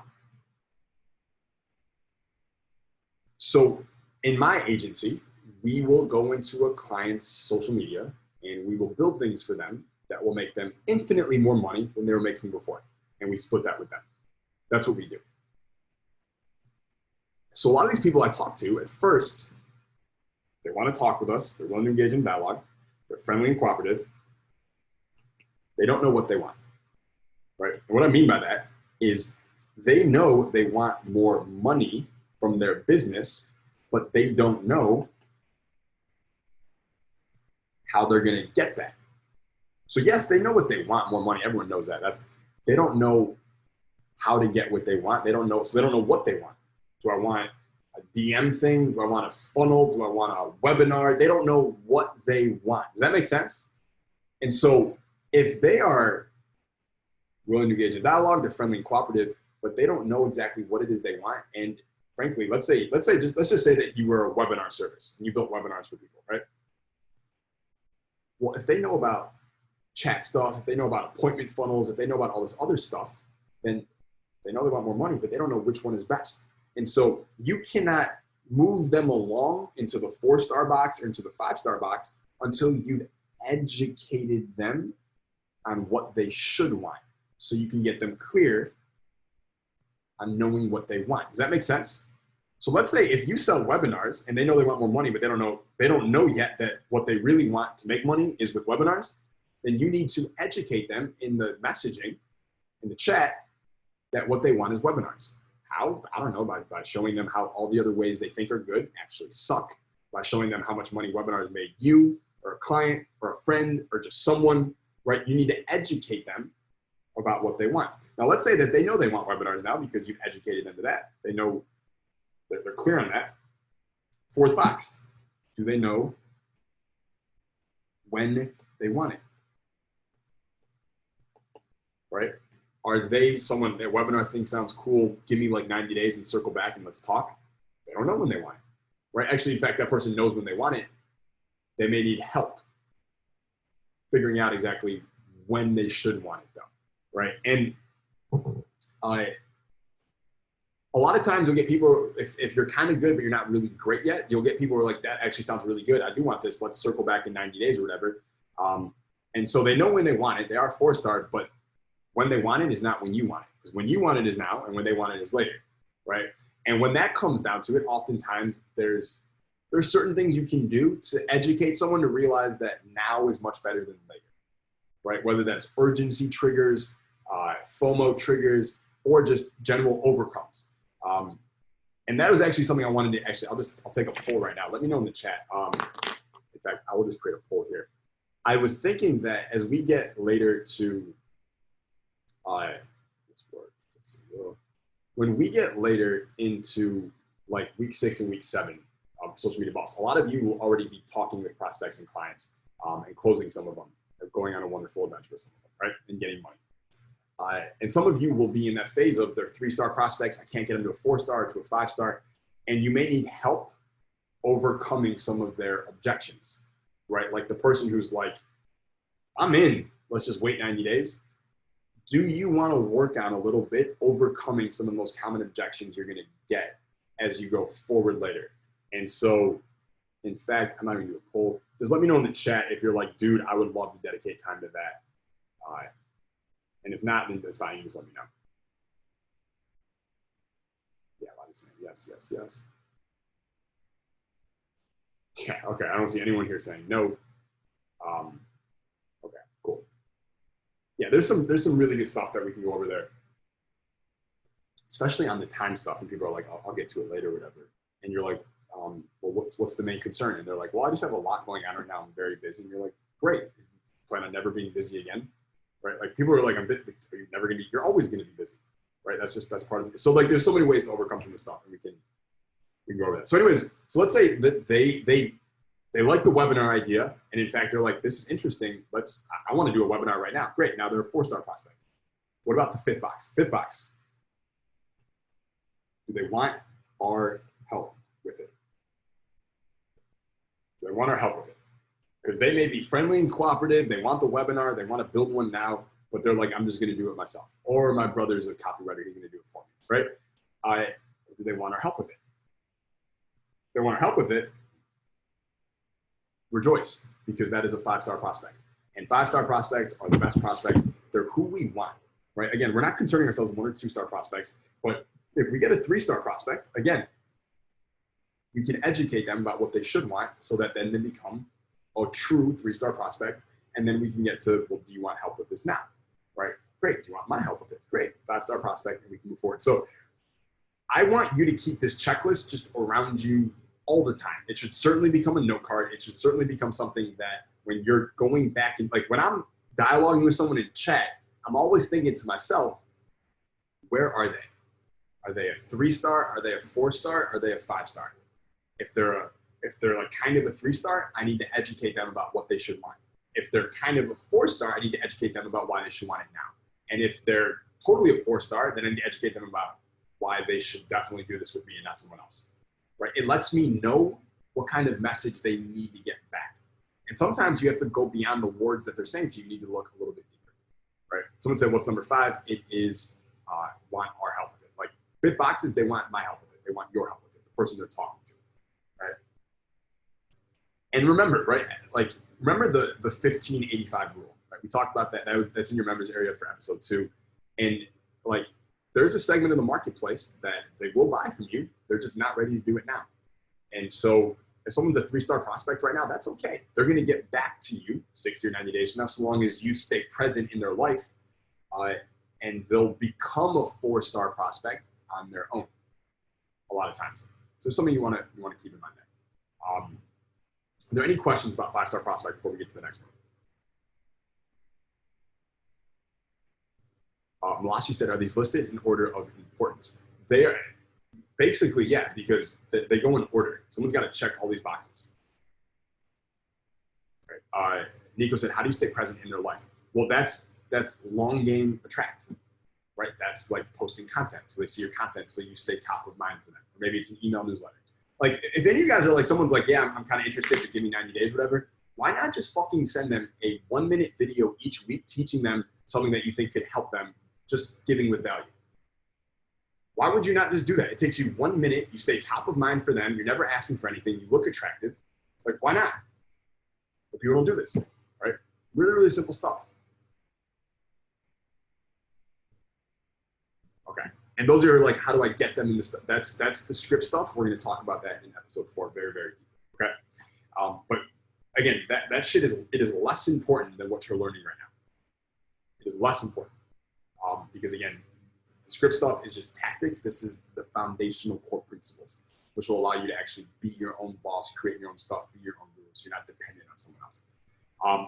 So in my agency, we will go into a client's social media and we will build things for them that will make them infinitely more money than they were making before. And we split that with them. That's what we do. So a lot of these people I talk to, at first, they want to talk with us. They're willing to engage in dialogue. They're friendly and cooperative. They don't know what they want, right? And what I mean by that is they know they want more money from their business, but they don't know how they're going to get that. So yes, they know what they want, more money. Everyone knows that. They don't know how to get what they want. They don't know, so they don't know what they want. Do I want a DM thing? Do I want a funnel? Do I want a webinar? They don't know what they want. Does that make sense? And so if they are willing to engage in dialogue, they're friendly and cooperative, but they don't know exactly what it is they want. And frankly, let's just say that you were a webinar service and you built webinars for people, right? Well, if they know about chat stuff, if they know about appointment funnels, if they know about all this other stuff, then they know they want more money, but they don't know which one is best. And so you cannot move them along into the 4-star box or into the 5-star box until you've educated them on what they should want. So you can get them clear on knowing what they want. Does that make sense? So let's say if you sell webinars and they know they want more money, but they don't know yet that what they really want to make money is with webinars, then you need to educate them in the messaging, in the chat, that what they want is webinars. How? I don't know, by showing them how all the other ways they think are good actually suck, by showing them how much money webinars made you or a client or a friend or just someone, right? You need to educate them about what they want. Now, let's say that they know they want webinars now because you've educated them to that. They know, they're clear on that. 4th box, do they know when they want it? Right? Are they someone, that webinar thing sounds cool, give me like 90 days and circle back and let's talk? They don't know when they want it, right? Actually, in fact, that person knows when they want it. They may need help figuring out exactly when they should want it though, right? And a lot of times you'll get people, if you're kind of good, but you're not really great yet, you'll get people who are like, that actually sounds really good. I do want this. Let's circle back in 90 days or whatever. And so they know when they want it. They are 4-star, but when they want it is not when you want it. Because when you want it is now, and when they want it is later, right? And when that comes down to it, oftentimes there's certain things you can do to educate someone to realize that now is much better than later, right? Whether that's urgency triggers, FOMO triggers, or just general overcomes. And that was actually something I wanted to I'll take a poll right now. Let me know in the chat. In fact, I will just create a poll here. I was thinking that as we get later to, when we get later into like week 6 and week 7 of Social Media Boss, a lot of you will already be talking with prospects and clients and closing some of them, going on a wonderful adventure with some of them, right? And getting money. And some of you will be in that phase of their 3-star prospects. I can't get them to a 4-star or to a 5-star. And you may need help overcoming some of their objections, right? Like the person who's like, I'm in, let's just wait 90 days. Do you want to work on a little bit overcoming some of the most common objections you're going to get as you go forward later? And so, in fact, I'm not going to do a poll. Just let me know in the chat if you're like, dude, I would love to dedicate time to that. And if not, then that's fine. You just let me know. Everybody's saying yes, yes, yes. Yeah, okay. I don't see anyone here saying no. Okay, cool. Yeah, there's some really good stuff that we can go over there, especially on the time stuff. And people are like, I'll get to it later, or whatever. And you're like, well, what's the main concern? And they're like, well, I just have a lot going on right now. I'm very busy. And you're like, great. Plan on never being busy again, right? Like people are like, are you never gonna be? You're always gonna be busy, right? That's part of it. So like, there's so many ways to overcome some of this stuff, and we can go over that. So anyways, so let's say that they like the webinar idea, and in fact, they're like, this is interesting. I want to do a webinar right now. Great. Now they're a 4-star prospect. What about the fifth box? Fifth box. Do they want our help with it? Do they want our help with it? Because they may be friendly and cooperative. They want the webinar. They want to build one now, but they're like, I'm just going to do it myself. Or my brother's a copywriter. He's going to do it for me, right? Do they want our help with it? If they want our help with it, rejoice, because that is a 5-star prospect. And 5-star prospects are the best prospects. They're who we want, right? Again, we're not concerning ourselves with 1 or 2-star prospects, but if we get a 3-star prospect, again, we can educate them about what they should want so that then they become a true 3-star prospect. And then we can get to, well, do you want help with this now? Right? Great. Do you want my help with it? Great. 5-star prospect, and we can move forward. So I want you to keep this checklist just around you all the time. It should certainly become a note card. It should certainly become something that when you're going back and like when I'm dialoguing with someone in chat, I'm always thinking to myself, where are they? Are they a 3-star? Are they a 4-star? Are they a 5-star? If they're like kind of a 3-star, I need to educate them about what they should want. If they're kind of a 4-star, I need to educate them about why they should want it now. And if they're totally a 4-star, then I need to educate them about why they should definitely do this with me and not someone else. Right? It lets me know what kind of message they need to get back. And sometimes you have to go beyond the words that they're saying to you. You need to look a little bit deeper, right? Someone said, what's number 5? It is want our help with it. Like big boxes, they want my help with it. They want your help with it, the person they're talking to, right? And remember, right? Like remember the 1585 rule, right? We talked about that. That's in your members area for episode 2. And like, there's a segment of the marketplace that they will buy from you. They're just not ready to do it now. And so if someone's a 3-star prospect right now, that's okay. They're going to get back to you 60 or 90 days from now, so long as you stay present in their life, and they'll become a 4-star prospect on their own a lot of times. So it's something you want to keep in mind there. Are there any questions about 5-star prospect before we get to the next one? Malachi said, are these listed in order of importance? They are basically, yeah, because they go in order. Someone's got to check all these boxes. Right. Nico said, how do you stay present in their life? Well, that's long game attract, right? That's like posting content. So they see your content, so you stay top of mind for them. Or maybe it's an email newsletter. Like if any of you guys are like, someone's like, yeah, I'm kind of interested, but give me 90 days, whatever. Why not just fucking send them a 1-minute video each week teaching them something that you think could help them, just giving with value? Why would you not just do that? It takes you 1 minute. You stay top of mind for them. You're never asking for anything. You look attractive. Like, why not? But people don't do this, right? Really, really simple stuff. Okay. And those are like, how do I get them in this stuff? That's the script stuff. We're going to talk about that in episode 4 very, very deep. Okay. But again, that shit is less important than what you're learning right now. It is less important. Because again, the script stuff is just tactics. This is the foundational core principles, which will allow you to actually be your own boss, create your own stuff, be your own guru, so you're not dependent on someone else.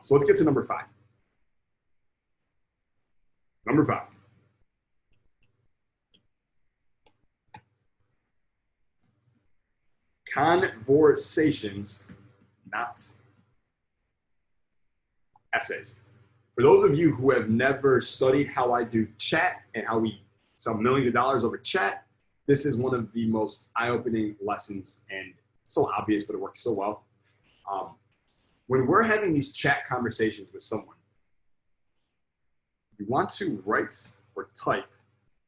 So let's get to number 5. Number 5. Conversations, not essays. For those of you who have never studied how I do chat and how we sell millions of dollars over chat, this is one of the most eye-opening lessons, and so obvious, but it works so well. When we're having these chat conversations with someone, you want to write or type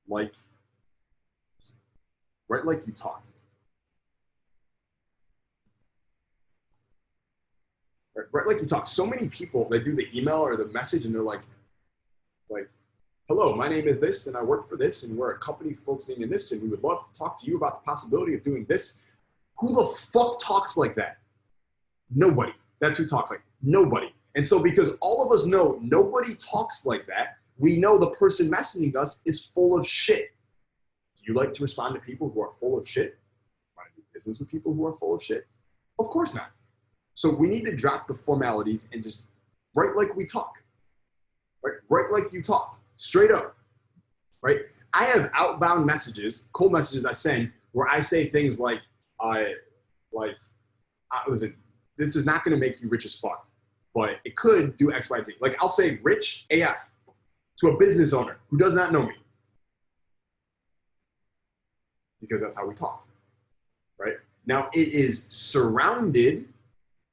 like you talk. Right like you talk. So many people, they do the email or the message and they're like, hello, my name is this, and I work for this, and we're a company focusing in this, and we would love to talk to you about the possibility of doing this. Who the fuck talks like that? Nobody. That's who talks like nobody. And so because all of us know nobody talks like that, we know the person messaging us is full of shit. Do you like to respond to people who are full of shit? Want to do business with people who are full of shit? Of course not. So we need to drop the formalities and just write like we talk. Right? Write like you talk. Straight up. Right? I have outbound messages, cold messages I send where I say things like, listen, this is not going to make you rich as fuck, but it could do X, Y, Z. Like I'll say rich AF to a business owner who does not know me. Because that's how we talk, right? Now it is surrounded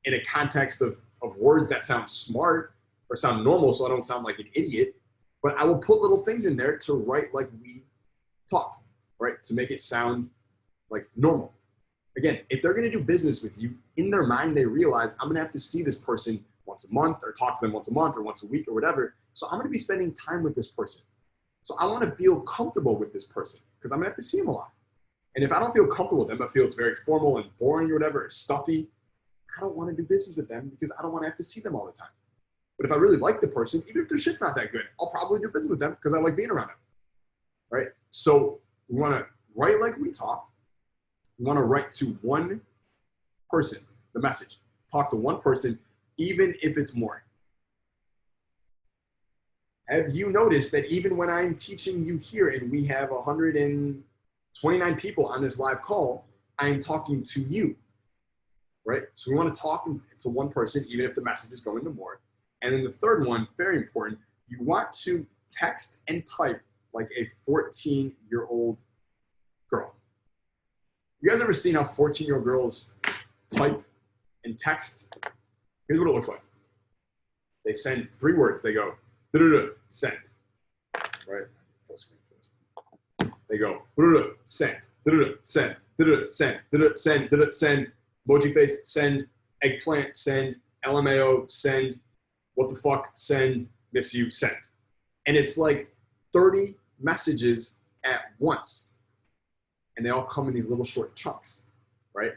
in a context of words that sound smart or sound normal so I don't sound like an idiot, but I will put little things in there to write like we talk, right? To make it sound like normal. Again, if they're gonna do business with you, in their mind, they realize I'm gonna have to see this person once a month or talk to them once a month or once a week or whatever. So I'm gonna be spending time with this person. So I wanna feel comfortable with this person because I'm gonna have to see them a lot. And if I don't feel comfortable with them, I feel it's very formal and boring or whatever, or stuffy, I don't wanna do business with them because I don't wanna have to see them all the time. But if I really like the person, even if their shit's not that good, I'll probably do business with them because I like being around them, right? So we wanna write like we talk. We want to write to one person, the message. Talk to one person, even if it's more. Have you noticed that even when I'm teaching you here and we have 129 people on this live call, I am talking to you, right? So we want to talk to one person, even if the message is going to more. And then the third one, very important, you want to text and type like a 14-year-old girl. You guys ever seen how 14-year-old girls type and text? Here's what it looks like. They send 3 words. They go, send, right? Full screen for this. They go, send, send, send, emoji face, send, eggplant, send, LMAO, send, what the fuck, send, miss you, send. And it's like 30 messages at once. And they all come in these little short chunks, right?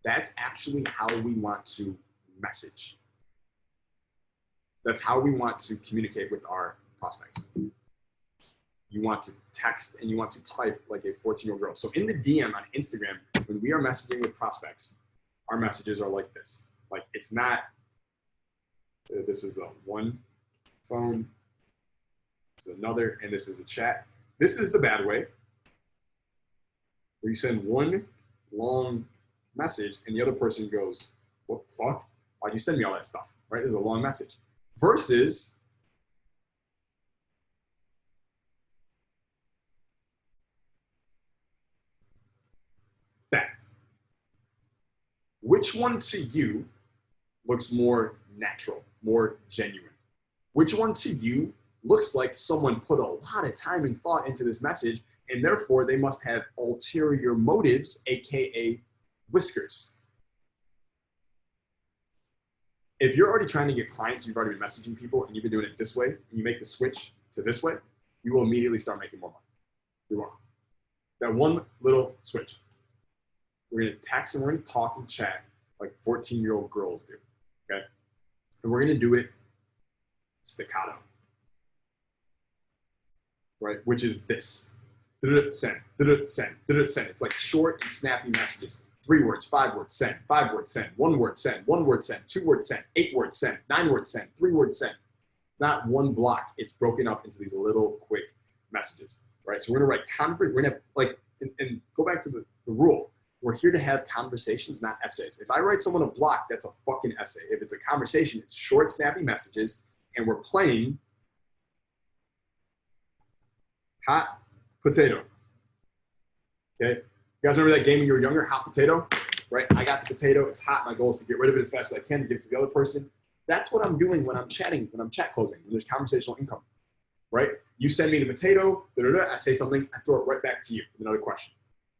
That's actually how we want to message. That's how we want to communicate with our prospects. You want to text and you want to type like a 14-year-old girl. So in the DM on Instagram, when we are messaging with prospects, our messages are like this. Like it's not, this is a one phone, this is another, and this is the chat. This is the bad way. Where you send one long message and the other person goes, what the fuck? Why'd you send me all that stuff, right? There's a long message. Versus that. Which one to you looks more natural, more genuine? Which one to you looks like someone put a lot of time and thought into this message and therefore they must have ulterior motives, AKA whiskers. If you're already trying to get clients, you've already been messaging people and you've been doing it this way, and you make the switch to this way, you will immediately start making more money. You are. That one little switch. We're gonna text and we're gonna talk and chat like 14-year-old girls do, okay? And we're gonna do it staccato, right? Which is this. Send, send, send. It's like short and snappy messages. 3 words, 5 words, send, 5 words, send, 1 word, send, 1 word, send, 2 words, send, 8 words, send, 9 words, send, 3 words, send. Not one block. It's broken up into these little quick messages, right? So we're gonna write, we're gonna have like, and go back to the rule. We're here to have conversations, not essays. If I write someone a block, that's a fucking essay. If it's a conversation, it's short, snappy messages, and we're playing hot potato. Okay? You guys remember that game when you were younger, hot potato? Right? I got the potato, it's hot. My goal is to get rid of it as fast as I can to give it to the other person. That's what I'm doing when I'm chatting, when I'm chat closing, when there's conversational income. Right? You send me the potato, I say something, I throw it right back to you with another question.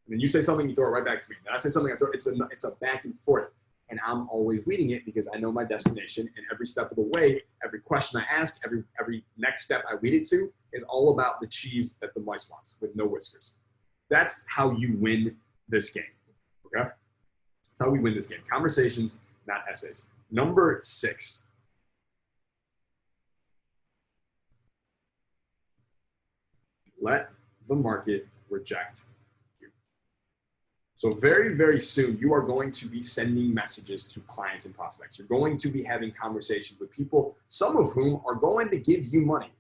And then you say something, you throw it right back to me. Then I say something, I throw it. It's a back and forth. And I'm always leading it because I know my destination, and every step of the way, every question I ask, every next step I lead it to is all about the cheese that the mice wants with no whiskers. That's how you win this game, okay? That's how we win this game. Conversations, not essays. Number 6. Let the market reject you. So very, very soon, you are going to be sending messages to clients and prospects. You're going to be having conversations with people, some of whom are going to give you money.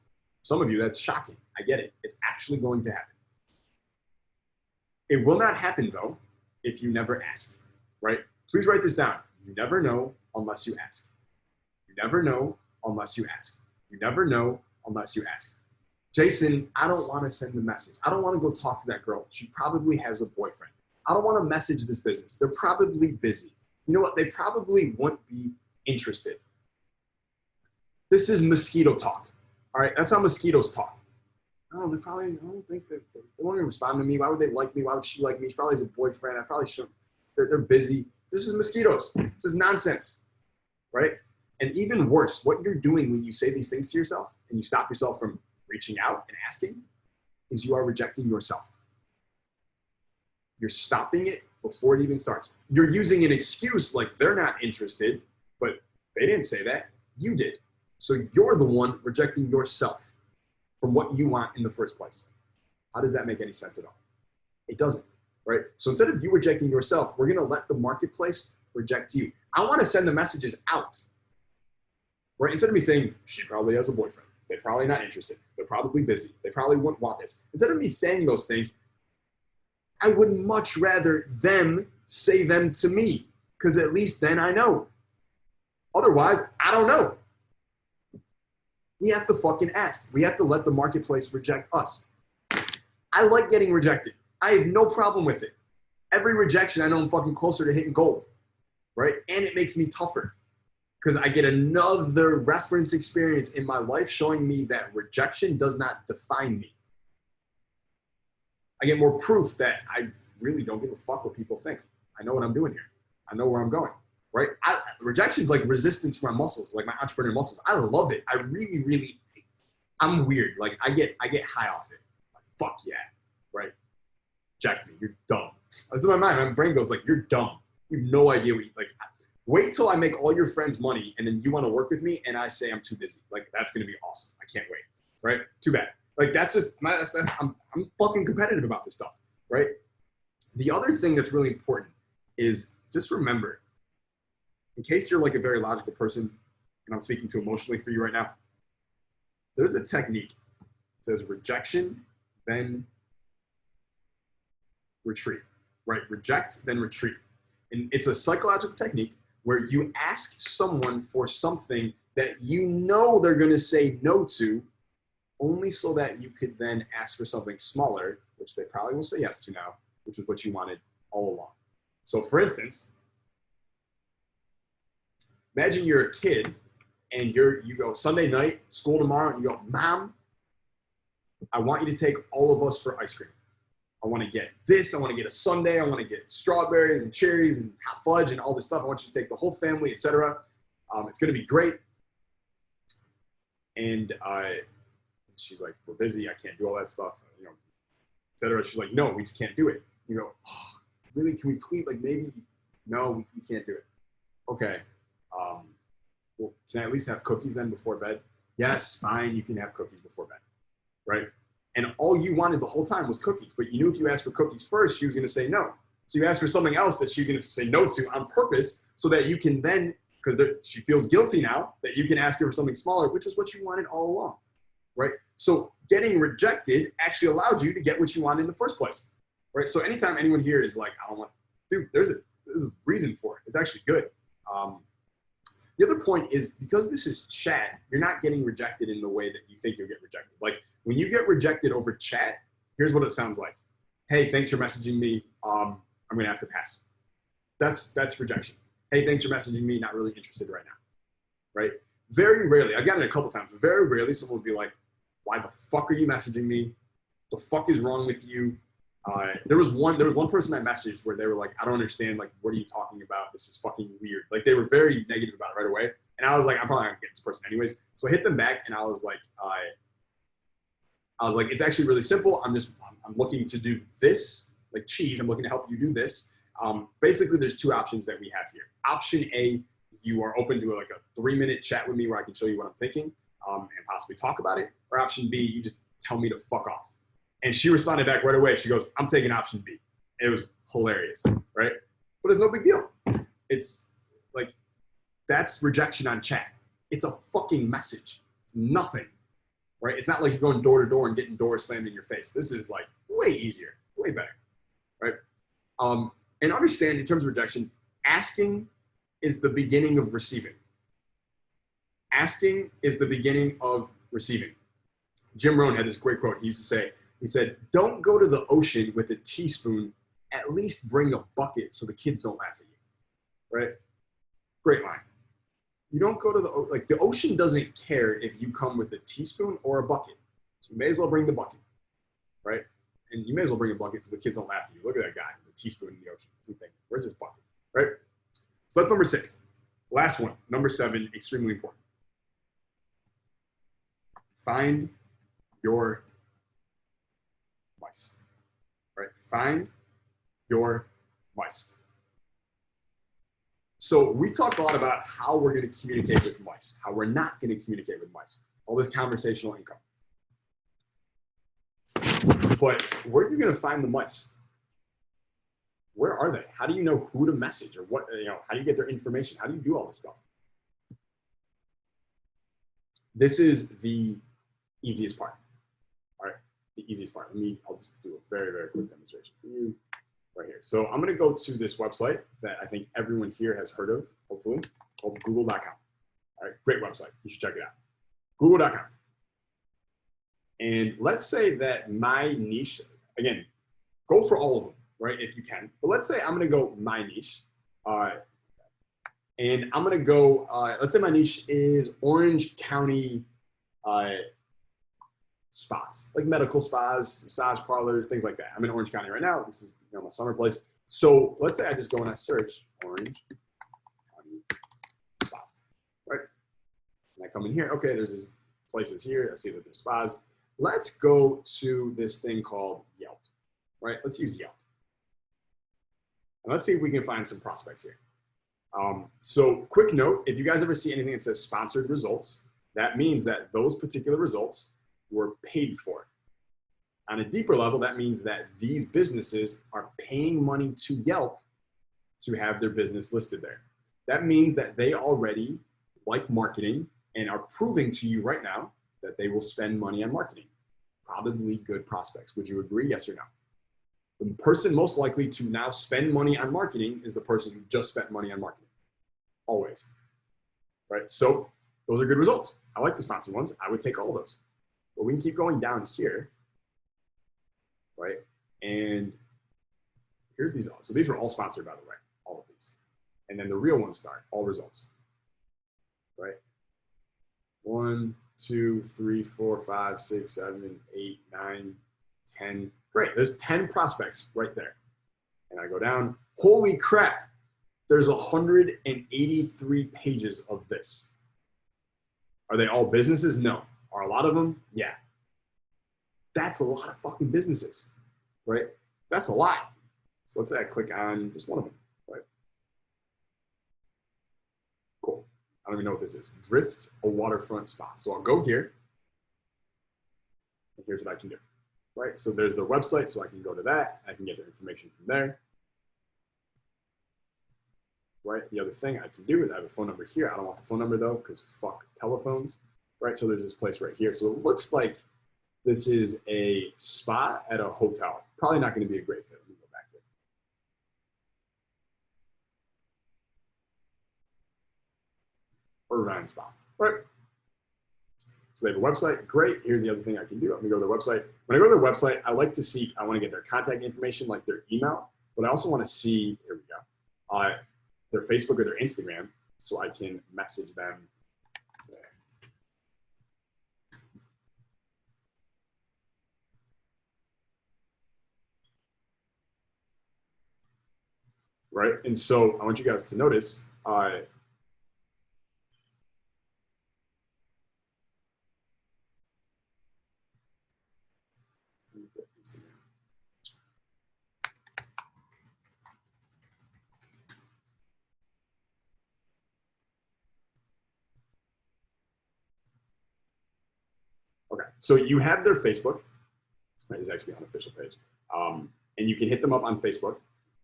Some of you, that's shocking. I get it. It's actually going to happen. It will not happen, though, if you never ask, right? Please write this down. You never know unless you ask. You never know unless you ask. You never know unless you ask. Jason, I don't want to send the message. I don't want to go talk to that girl. She probably has a boyfriend. I don't want to message this business. They're probably busy. You know what? They probably won't be interested. This is mosquito talk. All right, that's how mosquitoes talk. Oh, they probably, I don't think they won't even respond to me. Why would they like me? Why would she like me? She probably has a boyfriend. I probably shouldn't. They're busy. This is mosquitoes. This is nonsense, right? And even worse, what you're doing when you say these things to yourself and you stop yourself from reaching out and asking is you are rejecting yourself. You're stopping it before it even starts. You're using an excuse like they're not interested, but they didn't say that. You did. So you're the one rejecting yourself from what you want in the first place. How does that make any sense at all? It doesn't, right? So instead of you rejecting yourself, we're going to let the marketplace reject you. I want to send the messages out, right? Instead of me saying, she probably has a boyfriend. They're probably not interested. They're probably busy. They probably wouldn't want this. Instead of me saying those things, I would much rather them say them to me, because at least then I know. Otherwise, I don't know. We have to fucking ask. We have to let the marketplace reject us. I like getting rejected. I have no problem with it. Every rejection, I know I'm fucking closer to hitting gold, right? And it makes me tougher because I get another reference experience in my life showing me that rejection does not define me. I get more proof that I really don't give a fuck what people think. I know what I'm doing here. I know where I'm going. Right? Rejection's like resistance for my muscles, like my entrepreneur muscles. I love it. I really, really, I'm weird. Like I get high off it. Like, fuck yeah. Right? Reject me. You're dumb. That's in my mind. My brain goes like, you're dumb. You have no idea what you, like, wait till I make all your friends money and then you want to work with me and I say I'm too busy. Like, that's going to be awesome. I can't wait. Right? Too bad. Like, that's just, I'm fucking competitive about this stuff. Right? The other thing that's really important is just remember, in case you're like a very logical person, and I'm speaking too emotionally for you right now, there's a technique. It says rejection, then retreat, right? Reject, then retreat. And it's a psychological technique where you ask someone for something that you know they're going to say no to, only so that you could then ask for something smaller, which they probably will say yes to now, which is what you wanted all along. So for instance, imagine you're a kid and you go Sunday night, school tomorrow, and you go, Mom, I want you to take all of us for ice cream. I want to get this. I want to get a sundae. I want to get strawberries and cherries and hot fudge and all this stuff. I want you to take the whole family, etc. It's going to be great. And she's like, we're busy. I can't do all that stuff, etc. She's like, no, we just can't do it. You go, oh, really? Can we please, like, maybe? No, we can't do it. Okay. Well, can I at least have cookies then before bed? Yes, fine. You can have cookies before bed, right? And all you wanted the whole time was cookies, but you knew if you asked for cookies first, she was going to say no. So you asked for something else that she's going to say no to on purpose so that you can then, because she feels guilty now, that you can ask her for something smaller, which is what you wanted all along, right? So getting rejected actually allowed you to get what you wanted in the first place, right? So anytime anyone here is like, I don't want, dude, there's a reason for it. It's actually good. The other point is, because this is chat, you're not getting rejected in the way that you think you'll get rejected. Like when you get rejected over chat, here's what it sounds like. Hey, thanks for messaging me. I'm going to have to pass. That's rejection. Hey, thanks for messaging me. Not really interested right now. Right? Very rarely, I've gotten it a couple times, but very rarely someone will be like, why the fuck are you messaging me? The fuck is wrong with you? There was one person I messaged where they were like, I don't understand, like, what are you talking about? This is fucking weird. Like, they were very negative about it right away. And I was like, I'm probably not gonna get this person anyways. So I hit them back and I was like, I was like, it's actually really simple. I'm looking to do this, like cheese. I'm looking to help you do this. Basically, there's two options that we have here. Option A, you are open to like a 3-minute chat with me where I can show you what I'm thinking and possibly talk about it. Or option B, you just tell me to fuck off. And she responded back right away. She goes, I'm taking option B. It was hilarious, right? But it's no big deal. It's like, that's rejection on chat. It's a fucking message. It's nothing, right? It's not like you're going door to door and getting doors slammed in your face. This is like way easier, way better, right? And understand in terms of rejection, asking is the beginning of receiving. Asking is the beginning of receiving. Jim Rohn had this great quote. He used to say, he said, don't go to the ocean with a teaspoon, at least bring a bucket so the kids don't laugh at you, right? Great line. You don't go to the ocean doesn't care if you come with a teaspoon or a bucket. So you may as well bring the bucket, right? And you may as well bring a bucket so the kids don't laugh at you. Look at that guy, the teaspoon in the ocean. What's he thinking? Where's his bucket, right? So that's number 6. Last one, number 7, extremely important. Find your mice, right? Find your mice. So we've talked a lot about how we're going to communicate with mice, how we're not going to communicate with mice, all this conversational income. But where are you going to find the mice? Where are they? How do you know who to message or what, how do you get their information? How do you do all this stuff? This is the easiest part. All right, the easiest part. I'll just do a very, very quick demonstration for you right here. So I'm going to go to this website that I think everyone here has heard of, hopefully, called google.com. All right, great website. You should check it out. Google.com. And let's say that my niche, again, go for all of them, right, if you can. But let's say I'm going to go my niche. And I'm going to go, let's say my niche is Orange County spas, like medical spas, massage parlors, things like that. I'm in Orange County right now. This is my summer place. So let's say I just go and I search Orange County spas, right? And I come in here. Okay, there's these places here. I see that there's spas. Let's go to this thing called Yelp, right? Let's use Yelp. And let's see if we can find some prospects here. So quick note, if you guys ever see anything that says sponsored results, that means that those particular results were paid for. On a deeper level, that means that these businesses are paying money to Yelp to have their business listed there. That means that they already like marketing and are proving to you right now that they will spend money on marketing. Probably good prospects. Would you agree? Yes or no? The person most likely to now spend money on marketing is the person who just spent money on marketing. Always. Right? So those are good results. I like the sponsored ones. I would take all of those. But we can keep going down here. Right? And here's these. So these were all sponsored, by the way, all of these. And then the real ones start, all results. Right? 1, 2, 3, 4, 5, 6, 7, 8, 9, 10. Great, there's 10 prospects right there. And I go down, holy crap, there's 183 pages of this. Are they all businesses? No. Are a lot of them? Yeah. That's a lot of fucking businesses, right? That's a lot. So let's say I click on just one of them, right? Cool. I don't even know what this is. Drift, a waterfront spa. So I'll go here. And here's what I can do, right? So there's their website, so I can go to that. I can get their information from there. Right? The other thing I can do is I have a phone number here. I don't want the phone number though, because fuck telephones, right? So there's this place right here. So it looks like this is a spa at a hotel. Probably not going to be a great fit. Let me go back here. Irvine Spa, right? So they have a website. Great. Here's the other thing I can do. I'm going to go to their website. When I go to their website, I like to see, I want to get their contact information, like their email, but I also want to see, here we go, their Facebook or their Instagram, so I can message them there. Right? And so I want you guys to notice, Okay, so you have their Facebook. That is actually an unofficial page. And you can hit them up on Facebook,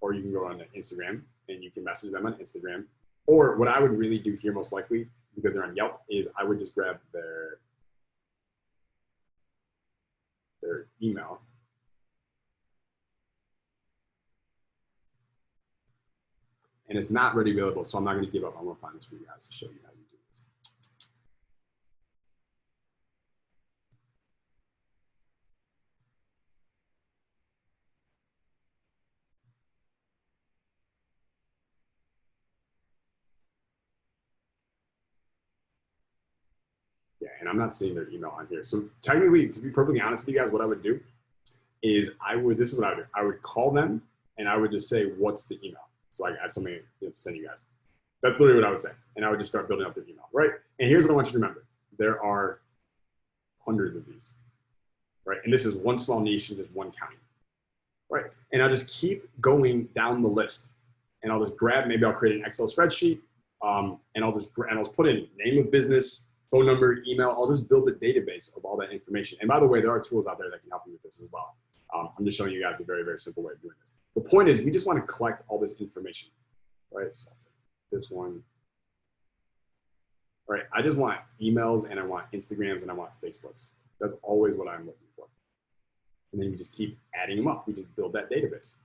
or you can go on Instagram and you can message them on Instagram. Or what I would really do here, most likely, because they're on Yelp, is I would just grab their email. And it's not ready available, so I'm not going to give up. I'm going to find this for you guys to show you how you do this. Yeah, and I'm not seeing their email on here. So technically, to be perfectly honest with you guys, what I would do is this is what I would do. I would call them and I would just say, what's the email? So I have something to send you guys. That's literally what I would say. And I would just start building up their email, right? And here's what I want you to remember. There are hundreds of these, right? And this is one small niche in just one county, right? And I'll just keep going down the list. And I'll just grab, maybe I'll create an Excel spreadsheet, and I'll just put in name of business, phone number, email. I'll just build a database of all that information. And by the way, there are tools out there that can help you with this as well. I'm just showing you guys a very, very simple way of doing this. The point is, we just want to collect all this information, right? So I'll take this one. All right, I just want emails and I want Instagrams and I want Facebooks. That's always what I'm looking for. And then you just keep adding them up. We just build that database,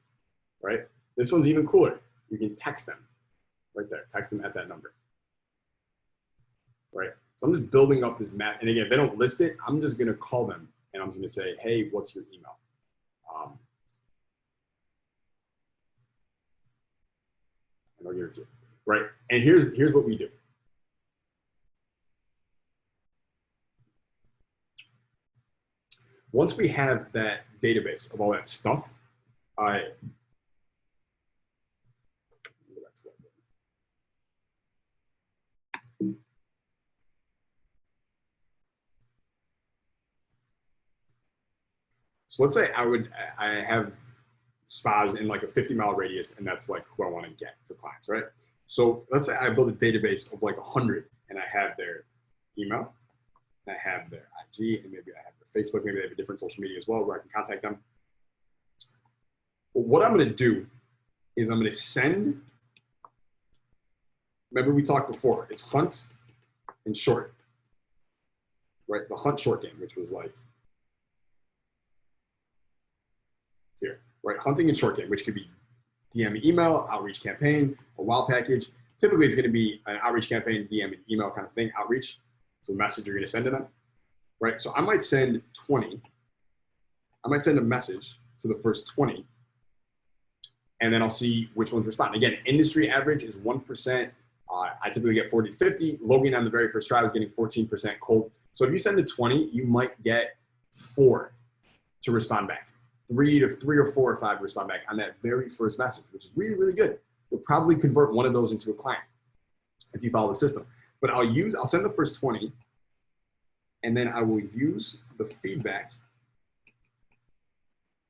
right? This one's even cooler. You can text them right there. Text them at that number, right? So I'm just building up this map. And again, if they don't list it, I'm just going to call them and I'm just going to say, hey, what's your email? And I'll give it to you, right? And here's what we do. Once we have that database of all that stuff, so let's say I have spas in like a 50-mile radius, and that's like who I want to get for clients, right? So let's say I build a database of like 100, and I have their email, and I have their IG, and maybe I have their Facebook, maybe they have a different social media as well where I can contact them. But what I'm going to do is I'm going to send, remember we talked before, it's hunt and short, right? The hunt short game, which was like here, right? Hunting and short game, which could be DM email, outreach campaign, a wow package. Typically it's going to be an outreach campaign, DM and email kind of thing, outreach. So the message you're going to send to them, right? So I might send 20. I might send a message to the first 20, and then I'll see which ones respond. Again, industry average is 1%. I typically get 40 to 50. Logan on the very first try was getting 14% cold. So if you send to 20, you might get 4 to respond back. 3 or 4 or 5 respond back on that very first message, which is really, really good. You'll probably convert one of those into a client if you follow the system. But I'll send the first 20, and then I will use the feedback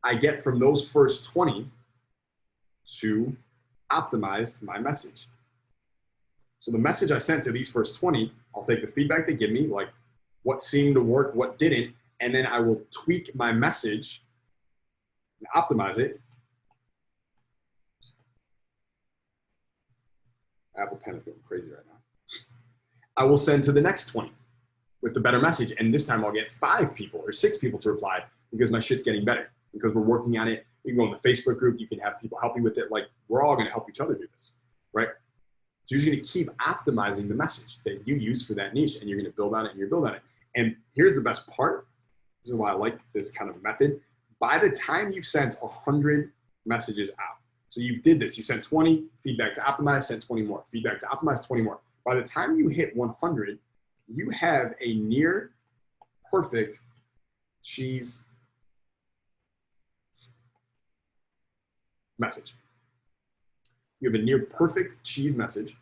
I get from those first 20 to optimize my message. So the message I sent to these first 20, I'll take the feedback they give me, like what seemed to work, what didn't, and then I will tweak my message and optimize it. Apple Pen is going crazy right now. I will send to the next 20 with the better message. And this time I'll get 5 people or 6 people to reply because my shit's getting better, because we're working on it. You can go in the Facebook group. You can have people help you with it. Like, we're all going to help each other do this, right? So you're going to keep optimizing the message that you use for that niche, and you're going to build on it and you're building on it. And here's the best part. This is why I like this kind of method. By the time you've sent 100 messages out, so you did this, you sent 20, feedback to optimize, sent 20 more, feedback to optimize, 20 more. By the time you hit 100, you have a near perfect cheese message. You have a near perfect cheese message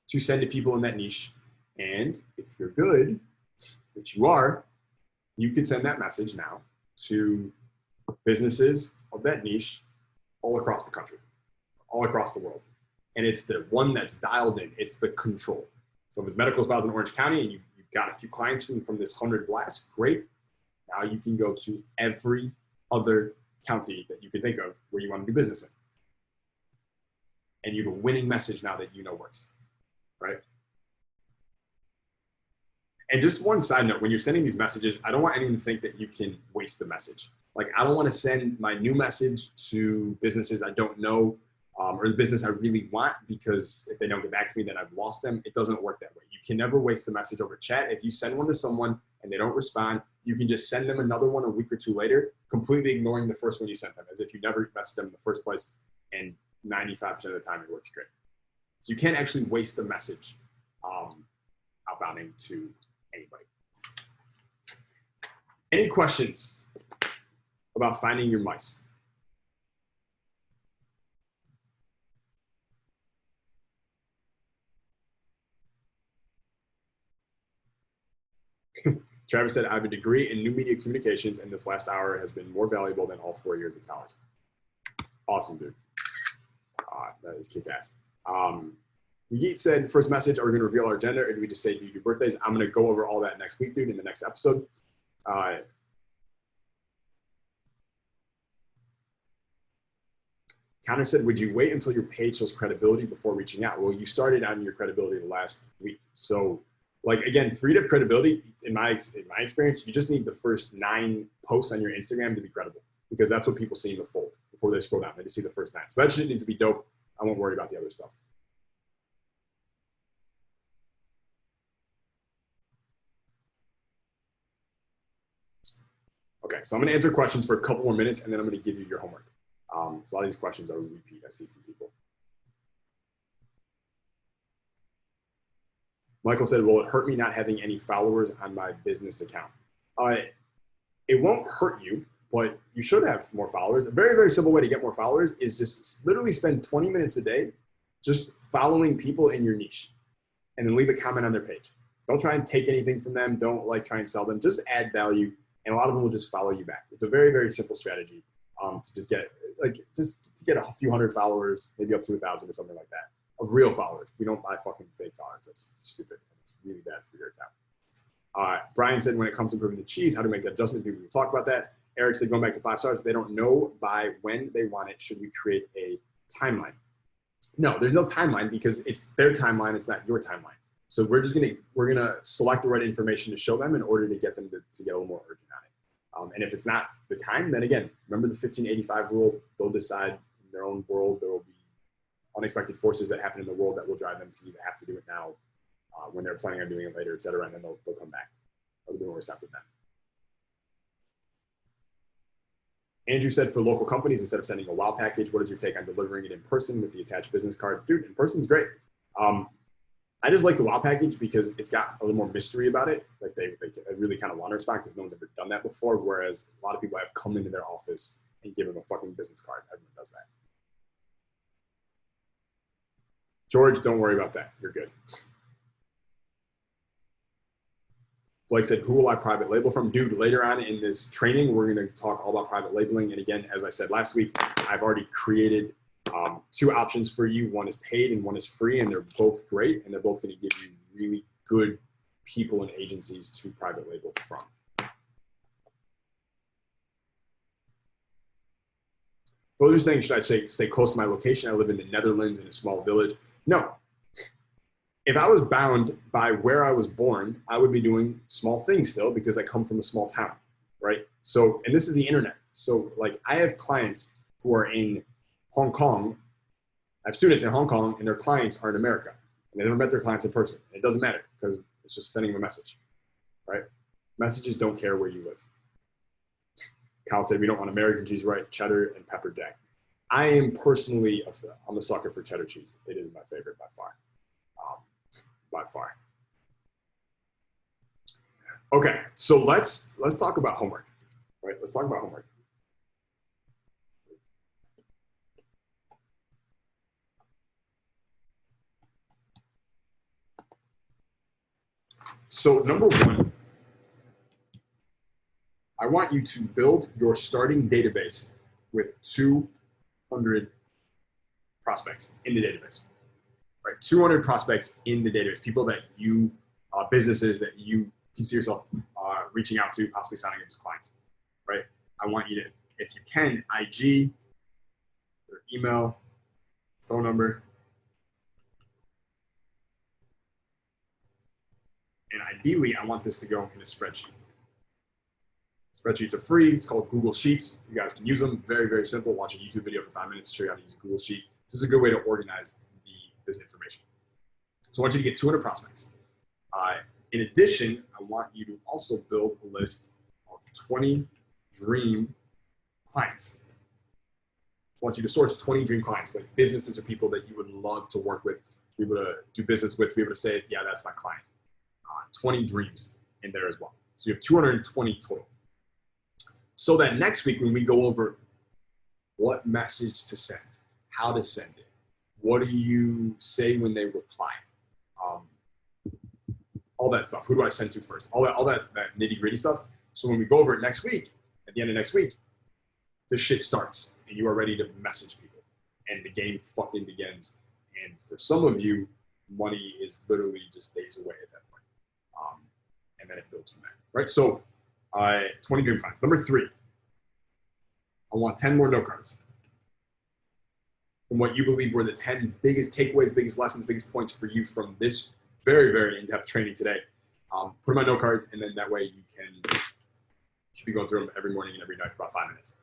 to send to people in that niche. And if you're good, which you are, you can send that message now to businesses of that niche all across the country, all across the world. And it's the one that's dialed in. It's the control. So if it's medical spas in Orange County and you've got a few clients from this 100 blast, great. Now you can go to every other county that you can think of where you want to do business in. And you have a winning message now that you know works, right? And just one side note, when you're sending these messages, I don't want anyone to think that you can waste the message. Like, I don't want to send my new message to businesses I don't know, or the business I really want, because if they don't get back to me, then I've lost them. It doesn't work that way. You can never waste the message over chat. If you send one to someone and they don't respond, you can just send them another one a week or two later, completely ignoring the first one you sent them, as if you never messaged them in the first place, and 95% of the time it works great. So you can't actually waste the message outbounding to anybody. Any questions about finding your mice? Travis said, I have a degree in new media communications, and this last hour has been more valuable than all 4 years of college. Awesome, dude. That is kick-ass. Yeet said, first message, are we going to reveal our gender, or do we just say, do your birthdays? I'm going to go over all that next week, dude, in the next episode. Connor said, would you wait until your page shows credibility before reaching out? Well, you started on your credibility the last week. So, like, again, for you to have credibility, in my experience, you just need the first 9 posts on your Instagram to be credible, because that's what people see in the fold before they scroll down. They just see the first 9. So that shit needs to be dope. I won't worry about the other stuff. Okay, so I'm going to answer questions for a couple more minutes, and then I'm going to give you your homework. So a lot of these questions are repeat, I see from people. Michael said, will it hurt me not having any followers on my business account? It won't hurt you, but you should have more followers. A very, very simple way to get more followers is just literally spend 20 minutes a day just following people in your niche, and then leave a comment on their page. Don't try and take anything from them. Don't like try and sell them. Just add value, and a lot of them will just follow you back. It's a very, very simple strategy to just get a few hundred followers, maybe up to 1,000 or something like that, of real followers. We don't buy fucking fake followers. That's stupid. It's really bad for your account. Brian said, when it comes to improving the cheese, how to make that adjustment? People will talk about that. Eric said, going back to 5 stars, if they don't know by when they want it, should we create a timeline? No, there's no timeline, because it's their timeline. It's not your timeline. So we're gonna select the right information to show them in order to get them to get a little more urgent on it. And if it's not the time, then again, remember the 1585 rule. They'll decide in their own world. There will be unexpected forces that happen in the world that will drive them to either have to do it now, when they're planning on doing it later, et cetera, and then they'll come back. They'll be more receptive then. Andrew said, for local companies, instead of sending a wow package, what is your take on delivering it in person with the attached business card? Dude, in person's great. I just like the wow package because it's got a little more mystery about it. Like they really kind of want to respond because no one's ever done that before. Whereas a lot of people have come into their office and give them a fucking business card. Everyone does that. George, don't worry about that. You're good. Blake said, who will I private label from? Dude, later on in this training, we're going to talk all about private labeling. And again, as I said last week, I've already created 2 options for you. One is paid and one is free, and they're both great. And they're both going to give you really good people and agencies to private label from. Those are saying, should I stay close to my location? I live in the Netherlands in a small village. No. If I was bound by where I was born, I would be doing small things still because I come from a small town, right? So, and this is the internet. So like I have clients who are in Hong Kong. I have students in Hong Kong and their clients are in America. And they never met their clients in person. It doesn't matter because it's just sending them a message, right? Messages don't care where you live. Kyle said, we don't want American cheese, right? Cheddar and pepper jack. I am personally, I'm a sucker for cheddar cheese. It is my favorite by far. By far. Okay, so let's talk about homework, right? Let's talk about homework. So number 1, I I want you to build your starting database with 200 prospects in the database, right? 200 prospects in the database, people that you, businesses that you consider yourself reaching out to, possibly signing up as clients, right? I want you to, if you can, IG, their email, phone number, and ideally, I want this to go in a spreadsheet. Spreadsheets are free. It's called Google Sheets. You guys can use them. Very, very simple. Watch a YouTube video for 5 minutes to show you how to use a Google Sheet. This is a good way to organize this information. So I want you to get 200 prospects. In addition, I want you to also build a list of 20 dream clients. I want you to source 20 dream clients, like businesses or people that you would love to work with, be able to do business with, to be able to say, yeah, that's my client. 20 dreams in there as well. So you have 220 total. So that next week when we go over what message to send, how to send it, what do you say when they reply, all that stuff. Who do I send to first? All that nitty gritty stuff. So when we go over it next week, at the end of next week, the shit starts and you are ready to message people and the game fucking begins. And for some of you, money is literally just days away at that point. And then it builds from there, right? So 20 dream clients. Number 3, I want 10 more note cards from what you believe were the 10 biggest takeaways, biggest lessons, biggest points for you from this very, very in-depth training today. Put them on note cards, and then that way you should be going through them every morning and every night for about 5 minutes.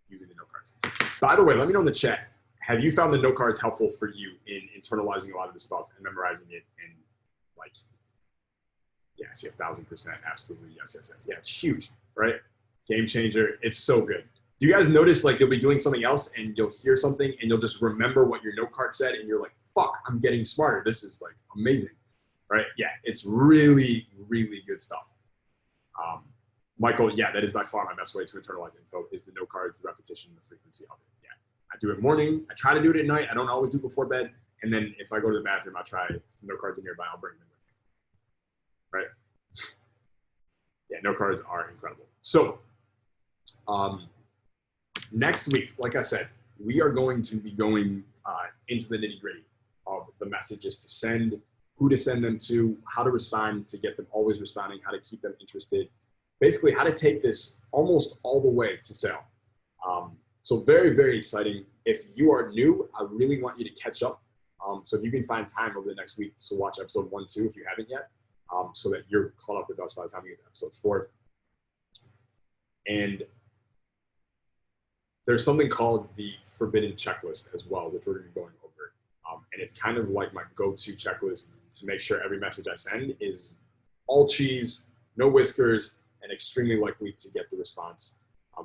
Using the note cards. By the way, let me know in the chat, have you found the note cards helpful for you in internalizing a lot of this stuff and memorizing it and like, yes, 1,000%, absolutely, yes. Yeah, it's huge, right? Game changer, it's so good. Do you guys notice like you'll be doing something else and you'll hear something and you'll just remember what your note card said and you're like, fuck, I'm getting smarter. This is like amazing, right? Yeah, it's really, really good stuff. Michael, yeah, that is by far my best way to internalize info is the note cards, the repetition, the frequency of it. Yeah, I do it morning. I try to do it at night. I don't always do it before bed. And then if I go to the bathroom, I'll try note cards are nearby. I'll bring them in with me, right? Yeah, note cards are incredible. So next week, like I said, we are going to be going into the nitty gritty of the messages to send, who to send them to, how to respond to get them always responding, how to keep them interested, basically how to take this almost all the way to sale. So very, very exciting. If you are new, I really want you to catch up. So if you can find time over the next week to watch episode 1, 2, if you haven't yet, so that you're caught up with us by the time we get to episode 4. And there's something called the forbidden checklist as well, which we're going to be going over. And it's kind of like my go-to checklist to make sure every message I send is all cheese, no whiskers, and extremely likely to get the response,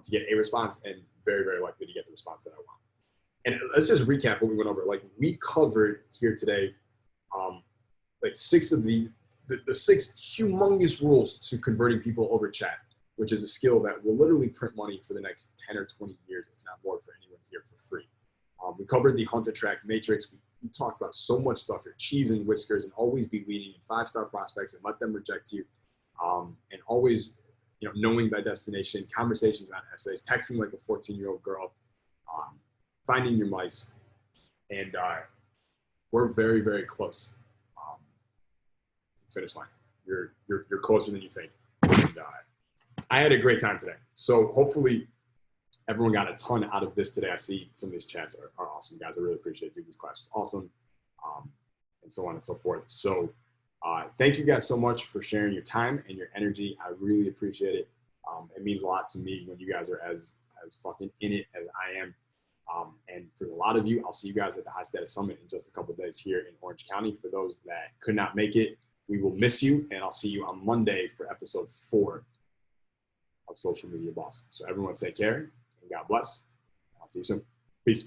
to get a response, and very, very likely to get the response that I want. And let's just recap what we went over. Like we covered here today, like 6 of the 6 humongous rules to converting people over chat, which is a skill that will literally print money for the next 10 or 20 years, if not more, for anyone here for free. We covered the hunt, attract matrix. We talked about so much stuff here, cheese and whiskers, and always be leading in 5-star prospects and let them reject you. And always, knowing thy destination, conversations, not essays, texting like a 14-year-old girl, finding your mice. And we're very, very close to the finish line. You're closer than you think. And, I had a great time today. So hopefully everyone got a ton out of this today. I see some of these chats are awesome, guys. I really appreciate it. Dude, this class was awesome, and so on and so forth. So thank you guys so much for sharing your time and your energy. I really appreciate it. It means a lot to me when you guys are as fucking in it as I am. And for a lot of you, I'll see you guys at the High Status Summit in just a couple of days here in Orange County. For those that could not make it, we will miss you, and I'll see you on Monday for episode 4 of Social Media Boss. So everyone take care and God bless. I'll see you soon. Peace.